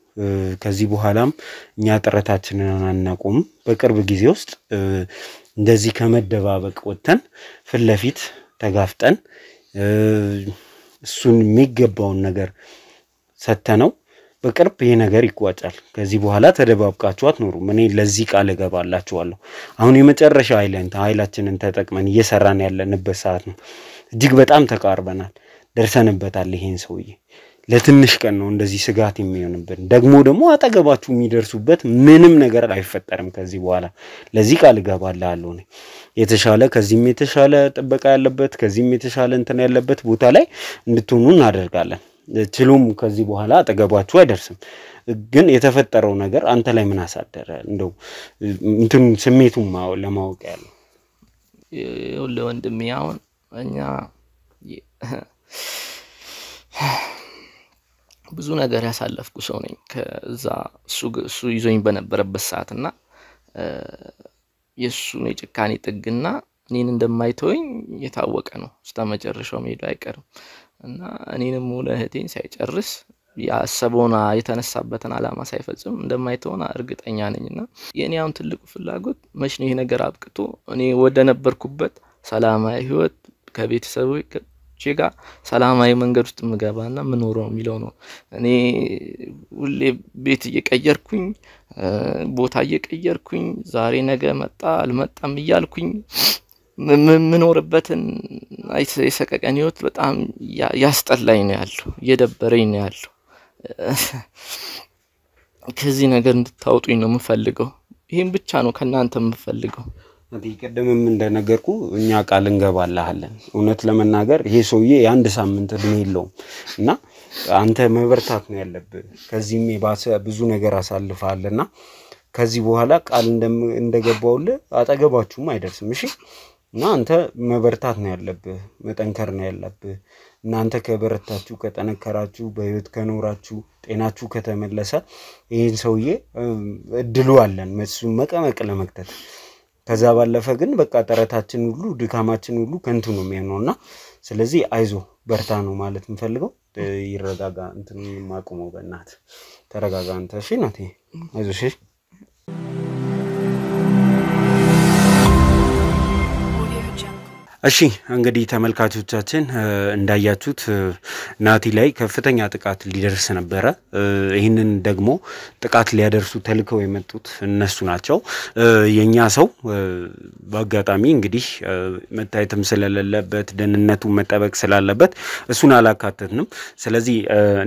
ከዚህ በኋላም እኛ ጥረታችንን አናቆም በቅርብ ጊዜ ውስጥ እንደዚህ ከመደባበቅ ወጥተን ፍለፊት ተጋፍጠን እሱን የሚገባውን ነገር ሰተነው በቅርብ ይሄ ነገር ይቋጫል ከዚህ በኋላ ተደባብቃችሁ አትኖሩም እኔ ለዚህ ቃል እገባላችኋለሁ አሁን የመጨረሻ ኃይላችንን ተጠቅመን እየሰራን ያለንበት ሰዓት ነው እጅግ በጣም ተቃርበናል ደርሰንበታል ይሄን ሰውዬ ለትንሽ ቀን ነው እንደዚህ ስጋት የሚሆንብን ደግሞ አጠገባችሁ የሚደርሱበት ምንም ነገር አይፈጠርም ከዚህ በኋላ ለዚህ ቃል እገባላለሁ እኔ የተሻለ ከዚህም የተሻለ ጥበቃ ያለበት ከዚህም የተሻለ እንትን ያለበት ቦታ ላይ እንድትሆኑ እናደርጋለን ችሎም ከዚህ በኋላ አጠገባችሁ አይደርስም ግን የተፈጠረው ነገር አንተ ላይ ምን አሳደረ እንደው እንትን ስሜቱን ለማወቅ ያለው ለወንድሜ አሁን እኛ ብዙ ነገር ያሳለፍኩ ሰው ነኝ ከዛ እሱ ይዞኝ በነበረበት ሰዓትና የሱን የጭካኔ ጥግና እኔን እንደማይተወኝ የታወቀ ነው እስከመጨረሻው ሄዶ አይቀርም እና እኔንም ሆነ እህቴን ሳይጨርስ ያሰበውና የተነሳበትን አላማ ሳይፈጽም እንደማይተውና እርግጠኛ ነኝና የኔ አሁን ትልቁ ፍላጎት መች ነው ይሄ ነገር አብቅቶ እኔ ወደ ነበርኩበት ሰላማዊ ህይወት ከቤተሰቦቼ ጋር ሰላማዊ መንገድ ውስጥ ምገባና ምኖረው የሚለው ነው እኔ ሁሌ ቤት እየቀየርኩኝ ቦታ እየቀየርኩኝ ዛሬ ነገ መጣ አልመጣም እያልኩኝ ምኖርበትን የሰቀቀን ህይወት በጣም ያስጠላኝ ነው ያለው እየደበረኝ ነው ያለው ከዚህ ነገር እንድታወጡኝ ነው የምፈልገው ይሄን ብቻ ነው ከናንተ የምፈልገው ቀደምም እንደነገርኩ እኛ ቃል እንገባላለን እውነት ለመናገር ይሄ ሰውዬ የአንድ ሳምንት እድሜ የለውም እና አንተ መበርታት ነው ያለብህ ከዚህም የባሰ ብዙ ነገር አሳልፈሃልና ከዚህ በኋላ ቃል እንደገባውልህ አጠገባችሁም አይደርስም እሺ እና አንተ መበርታት ነው ያለብህ መጠንከር ነው ያለብህ እናንተ ከበረታችሁ ከጠነከራችሁ በህይወት ከኖራችሁ ጤናችሁ ከተመለሰ ይሄን ሰውዬ እድሉ አለን መስሉ መቀመቅ ለመክተት ከዛ ባለፈ ግን በቃ ጥረታችን ሁሉ ድካማችን ሁሉ ከንቱ ነው የሚሆነውና ስለዚህ አይዞ በርታ ነው ማለት እንፈልገው ይረጋጋ እንትን ማቆመው በእናት ተረጋጋ አንተ እሺ ናቲ አይዞ እሺ እሺ እንግዲህ ተመልካቾቻችን እንዳያችሁት ናቲ ላይ ከፍተኛ ጥቃት ሊደርስ ነበር ይሄንን ደግሞ ጥቃት ሊያደርሱ ተልከው የመጡት እነሱ ናቸው የኛ ሰው በአጋጣሚ እንግዲህ መታየትም ስለሌለበት ደህንነቱ መጠበቅ ስላለበት እሱን አላካተትንም ስለዚህ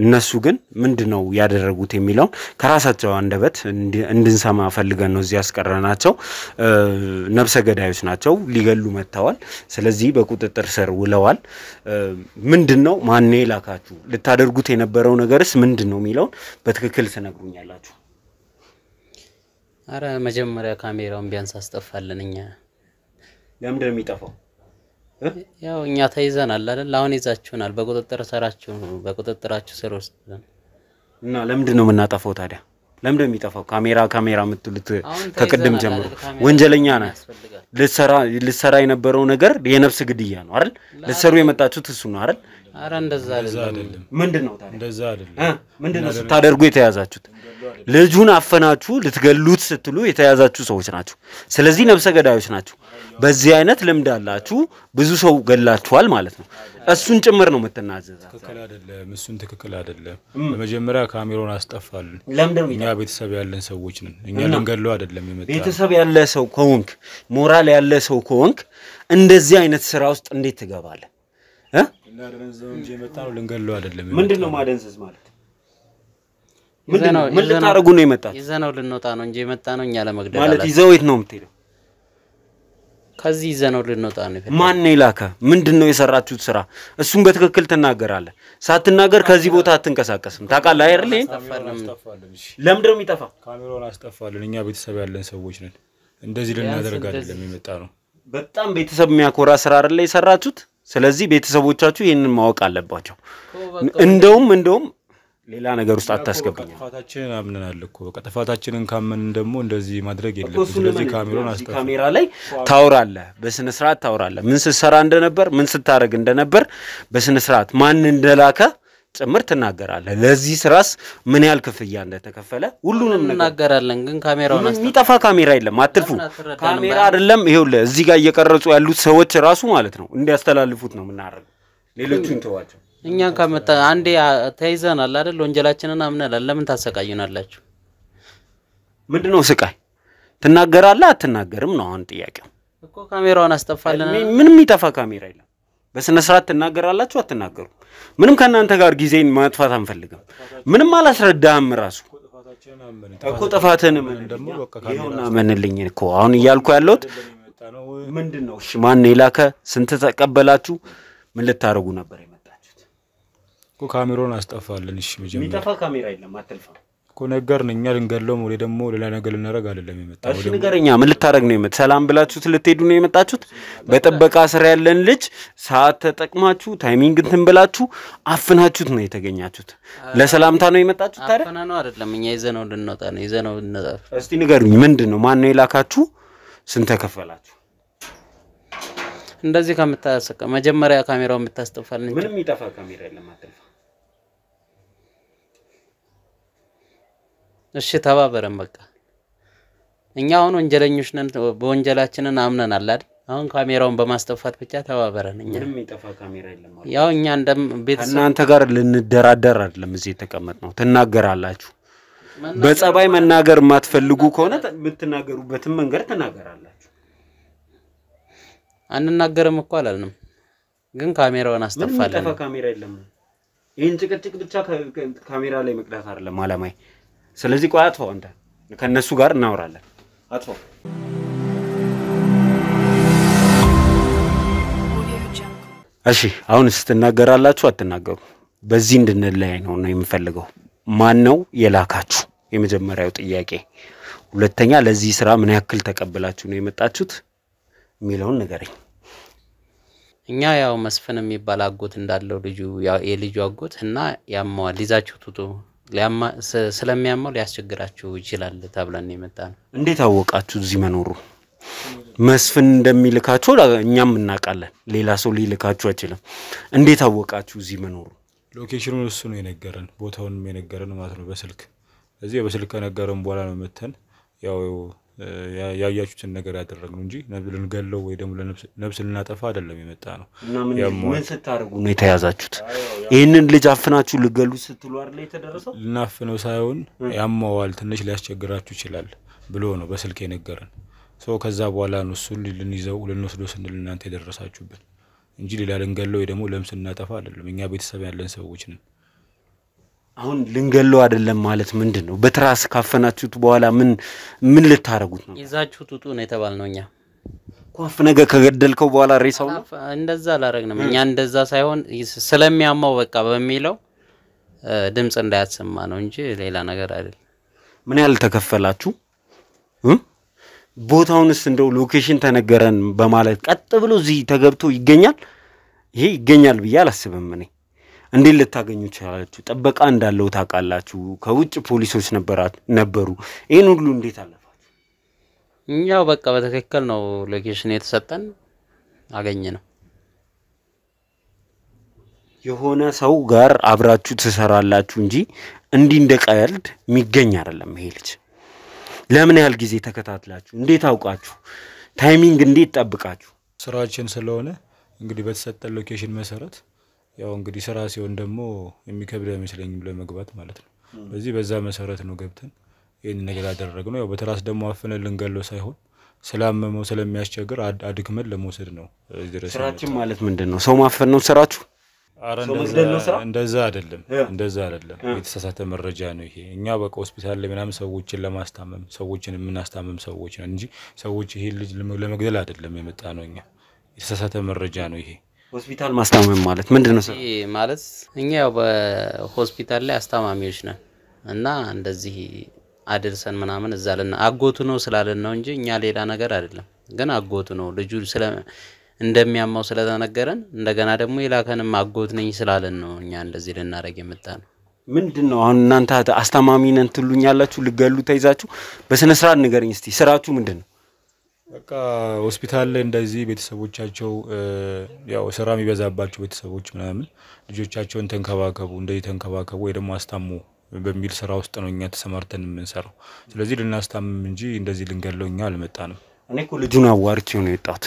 እነሱ ግን ምንድነው ያደረጉት የሚለው ከራሳቸው አንደበት እንድንሰማ ፈልገን ነው እዚህ ያስቀረናቸው ነብሰ ገዳዮች ናቸው ሊገሉ መተዋል ስለዚህ በቁጥጥር ስር ውለዋል ምንድነው ማን ይላካችሁ ልታደርጉት የነበረው ነገርስ ምንድነው የሚለው በትክክል ተነግሩኛላችሁ አረ መጀመሪያ ካሜራውን ቢያንስ አስጠፋልን እኛ ለምን እንደሚጠፋው ያው እኛ ተይዘናል አይደል አሁን ይዛችሁናል በቁጥጥራችሁ ስር ወስደን እና ለምንድነው የምናጠፋው ታዲያ ለምን እንደሚጠፋው ካሜራ ምትሉት ከቀደም ጀምሮ ወንጀለኛ ነው ልሰራ የነበረው ነገር የነፍስ ግድያ ነው አይደል ልሰሩ የመጣችሁት እሱ ነው አይደል አረ እንደዛ አይደለም ምንድነው ታዲያ እንደዛ አይደለም ምንድነው ታደርጉ የተያዛችሁት ልጁን አፈናችሁ ልትገሉት ስትሉ የተያዛችሁ ሰዎች ናችሁ ስለዚህ ነፍሰ ገዳዮች ናችሁ በዚህ አይነት ልምድ አላችሁ ብዙ ሰው ገላችኋል ማለት ነው እሱን ጭምር ነው የምትናዘዛው ትክክል አይደለም እሱን ትክክል አይደለም በመጀመሪያ ካሜራውን አስጠፋልን ለምንድነው እኛ ቤተሰብ ያለን ሰዎች ነን እኛ ልንገለው አይደለም የመጣው ቤተሰብ ያለ ሰው ከሆንክ ሞራል ያለ ሰው ከሆንክ እንደዚህ አይነት ስራ ውስጥ እንዴት ትገባለህ እና ደንዘው እንጂ የመጣው ልንገለው አይደለም ምንድነው ማደንዘዝ ማለት ምን ልታረጉ ነው የመጣው ይዘነው ልንወጣ ነው እንጂ የመጣ ነው እኛ ለመግደል ማለት ይዘው የት ነው የምትሄደው ከዚህ ይዘነው ልንወጣ ነው ማን ነው ይላካ ምንድነው የሰራችሁት ስራ እሱን በትክክል ተናገራለህ ሳትናገር ከዚህ ቦታ አትንቀሳቀስም ታውቃለህ አይደል ለምንድነው የሚጠፋ ካሜራውን አስጠፋልን እኛ ቤተሰብ ያለን ሰዎች ነን እንደዚህ ልናደርግ አይደለም የመጣ ነው በጣም ቤተሰብ የሚያኮራ ስራ አይደል የሰራችሁት ስለዚህ ቤተሰቦቻችሁ ይሄንን ማወቅ አለባቸው እንደውም ሌላ ነገር ውስጥ አታስገቡኝ ጥፋታችንን አምነናል እኮ በቃ ጥፋታችንን ካመን ደግሞ እንደዚህ ማድረግ የለብንም ስለዚህ ካሜራውን አስጠፋ ካሜራ ላይ ታውራለህ በስነ ስርዓት ታውራለህ ምን ስትሰራ እንደነበር ምን ስታረግ እንደነበር በስነ ስርዓት ማን እንደላከ ጭምር ትናገራለህ ለዚህ ስራስ ምን ያህል ክፍያ እንደተከፈለ ሁሉንም እናገራለን ግን ካሜራውን አስጠፋ የሚጠፋ ካሜራ የለም አትልፉ ካሜራ አይደለም ይሄውልህ እዚህ ጋር እየቀረጹ ያሉት ሰዎች ራሱ ማለት ነው እንዲያስተላልፉት ነው የምናደርገው ሌሎቹን ተዋቸው እኛን ከመጣ አንዴ ተይዘናል አይደል ወንጀላችንን አምነናል ለምን ታሰቃዩናላችሁ ምንድነው ስቃይ ትናገራለህ አትናገርም ነው አሁን ጥያቄው እኮ ካሜራውን አስጠፋለን ምንም የሚጠፋ ካሜራ የለም በስነ ስርዓት ትናገራላችሁ አትናገሩ ምንም ከናንተ ጋር ጊዜን ማጥፋት አንፈልግም ምንም አላስረዳህም ራሱ እኮ ጥፋትህን ምን ደግሞ በቃ ካሜራ ማንልኝ እኮ አሁን ይያልኩ ያለሁት ምንድነው እሺ ማን ይላከ ስንት ተቀበላችሁ ምን ልታረጉ ነበር እኮ ካሜራውን አስጠፋልን እሺ መጀመሪያ የሚጠፋ ካሜራ የለም አትልፋ እኮ ነገርን እኛ ልንገለው ወይ ደግሞ ሌላ ነገር ልናረግ አይደለም የመጣው እሺ ንገረኛ ምን ልታረግ ነው የመጣ ሰላም ብላችሁት ልትሄዱ ነው የመጣችሁት በጥበቃ ስራ ያለን ልጅ ሰዓት ተጠቅማችሁ ታይሚንግ እንትን ብላችሁ አፍናችሁት ነው የተገኛችሁት ለሰላምታ ነው የመጣችሁት ታዲያ አፈና ነው አይደለም እኛ ይዘነው ልንወጣ ነው ይዘነው ልንወጣ እስቲ ንገሩኝ ምንድነው ማን ነው የላካችሁ ስንት ተከፈላችሁ እንደዚህ ከምታሰቀ መጀመሪያ ካሜራውን የምታስጠፋልን ምንም የሚጠፋ ካሜራ የለም አትልፋ እሺ ተባበረን በቃ እኛ አሁን ወንጀለኞች ነን በወንጀላችንን አምነናል አይደል አሁን ካሜራውን በማስጠፋት ብቻ ተባበረን እኛ ምንም የሚጠፋ ካሜራ የለም ያው እኛ እንደም ቤተሰብ እናንተ ጋር ልንደራደር አይደለም እዚህ ተቀመጥነው ትናገራላችሁ በጸባይ መናገር ማትፈልጉ ከሆነ የምትናገሩበትን መንገድ ተናገራላችሁ አንናገርም እኮ አላልንም ግን ካሜራውን አስጠፋለን ምንም የሚጠፋ ካሜራ የለም ይሄን ጭቅጭቅ ብቻ ካሜራ ላይ መቅዳት አይደለም አላማይ ስለዚህ ቆይ አጥፋው አንተ ከነሱ ጋር እናወራለን አጥፋው እሺ አሁን ስትናገራላችሁ አትናገሩ በዚህ እንድንለያይ ነው የምፈልገው ማን ነው የላካችሁ የመጀመሪያው ጥያቄ ሁለተኛ ለዚህ ስራ ምን ያክል ተቀበላችሁ ነው የመጣችሁት ሚለውን ንገረኝ እኛ ያው መስፈን የሚባል አጎት እንዳለው ልጁ ያው የልጁ አጎት እና ያማዋል ይዛችሁ ቱቱ ስለሚያመው ሊያስቸግራችሁ ይችላል ተብለን የመጣን እንዴት አወቃችሁ እዚህ መኖሩ መስፍን እንደሚልካችሁ እኛም እናቃለን ሌላ ሰው ሊልካችሁ አይችልም እንዴት አወቃችሁ እዚህ መኖሩ ሎኬሽኑን እሱ ነው የነገረን ቦታውንም የነገረን ማለት ነው በስልክ እዚህ በስልክ ከነገረን በኋላ ነው መተን ያው ያያችሁትን ነገር ያደረግነው እንጂ ነብልን ገለው ወይ ደግሞ ለነብስ ልናጠፋ አይደለም የመጣ ነው ምን ስታርጉ ነው የተያዛችሁት ይሄንን ልጅ አፍናችሁ ልገሉ ስትሉ አይደል የተደረሰው ልናፍነው ሳይሆን ያማዋል ትንሽ ሊያስቸግራችሁ ይችላል ብሎ ነው በስልክ የነገረን ሶ ከዛ በኋላ ነው እሱ ልንይዘው ልንወስደው ስንል እናንተ የደረሳችሁበት እንጂ ሌላ ልንገለው ወይ ደግሞ ለምስ ልናጠፋ አይደለም እኛ ቤተሰብ ያለን ሰዎች ነን አሁን ልንገለው አይደለም ማለት ምንድነው በትራስ ካፈናችሁት በኋላ ምን ልታረጉት ነው ይዛችሁ ቱቱ ነው የተባልነው እኛ ኳፍ ነገ ከገደልከው በኋላ ሬሳው ነው እንደዛ አላረግንም እኛ እንደዛ ሳይሆን ስለሚያማው በቃ በሚለው ድምጽ እንዳያሰማ ነው እንጂ ሌላ ነገር አይደለም ምን ያህል ተከፈላችሁ ቦታውንስ እንደው ሎኬሽን ተነገረን በማለት ቀጥ ብሎ እዚህ ተገብቶ ይገኛል ይሄ ይገኛል ብዬ አላስብም እኔ እንዴ ልታገኙ ይችላልችሁ ጥበቃ እንዳለው ታቃላችሁ ከውጭ ፖሊሶች ነበሩ ይሄን ሁሉ እንዴት አለፋችሁ እኛው በቃ በትክክል ነው ሎኬሽን የተሰጠን አገኘነው የሆነ ሰው ጋር አብራችሁ ተሰራላችሁ እንጂ እንዲ እንደቀልድ የሚገኝ አይደለም ይሄ ልጅ ለምን ያህል ጊዜ ተከታትላችሁ እንዴት አውቃችሁ ታይሚንግ እንዴት ጠብቃችሁ ስራችን ስለሆነ እንግዲህ በተሰጠን ሎኬሽን መሰረት ያው እንግዲህ ስራ ሲሆን ደግሞ የሚከብድ አይመስለኝም ለመግባት ማለት ነው። በዛ መሰረት ነው ገብተን ይሄን ነገር ያደረግነው። ያው በትራስ ደግሞ አፍነን ልንገለው ሳይሆን ስላመመው ስለሚያስቸግር አድክመን ለመውሰድ ነው። ስራችን ማለት ምንድነው? ሰው ማፈን ነው ስራችሁ? እንደዛ አይደለም። የተሳሳተ መረጃ ነው ይሄ። እኛ በቃ ሆስፒታል ላይ ምናምን ሰዎችን ለማስታመም ሰዎችን የምናስታመም ሰዎች ነን እንጂ ሰዎች ይሄ ልጅ ለመግደል አይደለም የመጣ ነው። እኛ የተሳሳተ መረጃ ነው ይሄ። ሆስፒታል ማስታመም ማለት ምንድነው? ይሄ ማለት እኛ ያው በሆስፒታል ላይ አስታማሚዎች ነን እና እንደዚህ አድርሰን ምናምን እዛ አጎቱ ነው ስላለን ነው እንጂ እኛ ሌላ ነገር አይደለም። ግን አጎቱ ነው ልጁ እንደሚያማው ስለተነገረን እንደገና ደግሞ ይላከንም አጎት ነኝ ስላለን ነው እኛ እንደዚህ ልናረግ የመጣን። ምንድነው አሁን እናንተ አስተማሚ ነን ትሉኛላችሁ ልገሉ ተይዛችሁ በስነ ስርዓት ንገረኝ እስቲ ስራችሁ ምንድነው? በቃ ሆስፒታል ላይ እንደዚህ ቤተሰቦቻቸው ያው ስራ የሚበዛባቸው ቤተሰቦች ምናምን ልጆቻቸውን ተንከባከቡ እንደዚህ ተንከባከቡ ወይ ደግሞ አስታሙ በሚል ስራ ውስጥ ነው እኛ ተሰማርተን የምንሰራው። ስለዚህ ልናስታምም እንጂ እንደዚህ ልንገለው እኛ አልመጣንም። እኔ እኮ ልጁን አዋርቼው ነው የወጣሁት።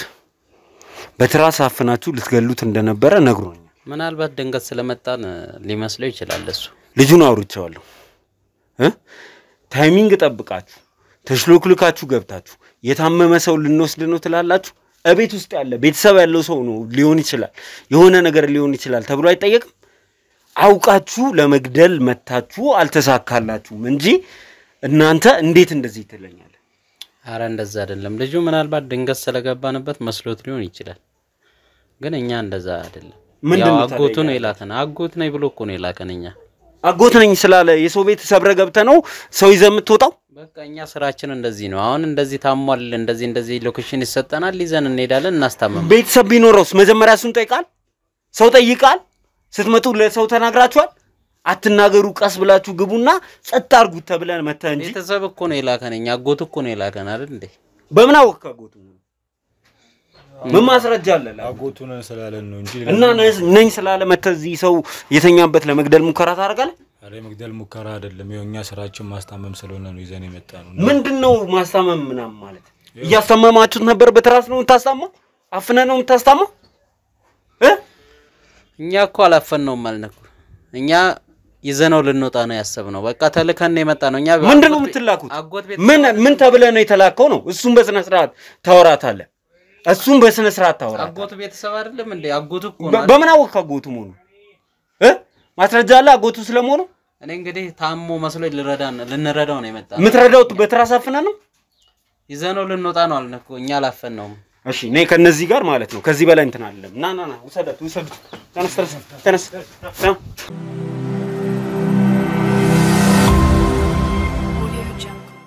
በትራስ አፍናችሁ ልትገሉት እንደነበረ ነግሮኛል። ምናልባት ድንገት ስለመጣን ሊመስለው ይችላል እሱ። ልጁን አውርቼዋለሁ። ታይሚንግ ጠብቃችሁ ተሽሎክልካችሁ ገብታችሁ የታመመ ሰው ልንወስድ ነው ትላላችሁ። እቤት ውስጥ ያለ ቤተሰብ ያለው ሰው ነው ሊሆን ይችላል የሆነ ነገር ሊሆን ይችላል ተብሎ አይጠየቅም። አውቃችሁ ለመግደል መታችሁ አልተሳካላችሁም እንጂ እናንተ እንዴት እንደዚህ ትለኛለህ? አረ እንደዛ አይደለም። ልጁ ምናልባት ድንገት ስለገባንበት መስሎት ሊሆን ይችላል። ግን እኛ እንደዛ አይደለም። ያው አጎቱ ነው የላከን። አጎት ነኝ ብሎ እኮ ነው የላከን። እኛ አጎት ነኝ ስላለ የሰው ቤት ሰብረ ገብተ ነው ሰው ይዘህ የምትወጣው? በቃ እኛ ስራችን እንደዚህ ነው። አሁን እንደዚህ ታሟል እንደዚህ ሎኬሽን ይሰጠናል ይዘን እንሄዳለን እናስታመም። ቤተሰብ ቢኖርስ መጀመሪያ እሱን ጠይቃል? ሰው ጠይቃል? ስትመጡ ለሰው ተናግራችኋል? አትናገሩ ቀስ ብላችሁ ግቡና ጸጥ አርጉት ተብለን መጣ እንጂ ቤተሰብ እኮ ነው የላከን። እኛ አጎት እኮ ነው የላከን አይደል እንዴ? በምን አወቀ አጎቱ? ምን ማስረጃ አለ? አጎቱ ነው ስላለን ነው እንጂ እና ነኝ ስላለ መተዚህ ሰው የተኛበት ለመግደል ሙከራ ታደርጋለህ? አረ መግደል ሙከራ አይደለም። የኛ ስራችን ማስታመም ስለሆነ ነው ይዘን የመጣነው። ምንድነው ማስታመም ምናምን ማለት? እያስተማማችሁት ነበር? በትራስ ነው የምታስታመው? አፍነ ነው የምታስታመው? እኛ እኮ አላፈነውም ማለት ነው። እኛ ይዘነው ልንወጣ ነው ያሰብነው። በቃ ተልከን የመጣነው እኛ። ምንድነው የምትላኩት? ምን ተብለ ነው የተላከው ነው? እሱም በስነ ስርዓት ታወራታለህ። እሱም በስነ ስርዓት ታወራታለህ። አጎቱ ቤተሰብ አይደለም እንዴ? አጎቱ እኮ ነው። በምን አወቀ አጎቱ መሆኑ? ማስረጃ አለ አጎቱ ስለመሆኑ? እኔ እንግዲህ ታሞ መስሎ ልንረዳው ነው የመጣነው። የምትረዳው በትራስ አፍነ ነው? ይዘነው ልንወጣ ነው አልነው። እኛ አላፈነውም። እሺ ነይ ከነዚህ ጋር ማለት ነው። ከዚህ በላይ እንትን አይደለም። ና ውሰዱት። ተነስ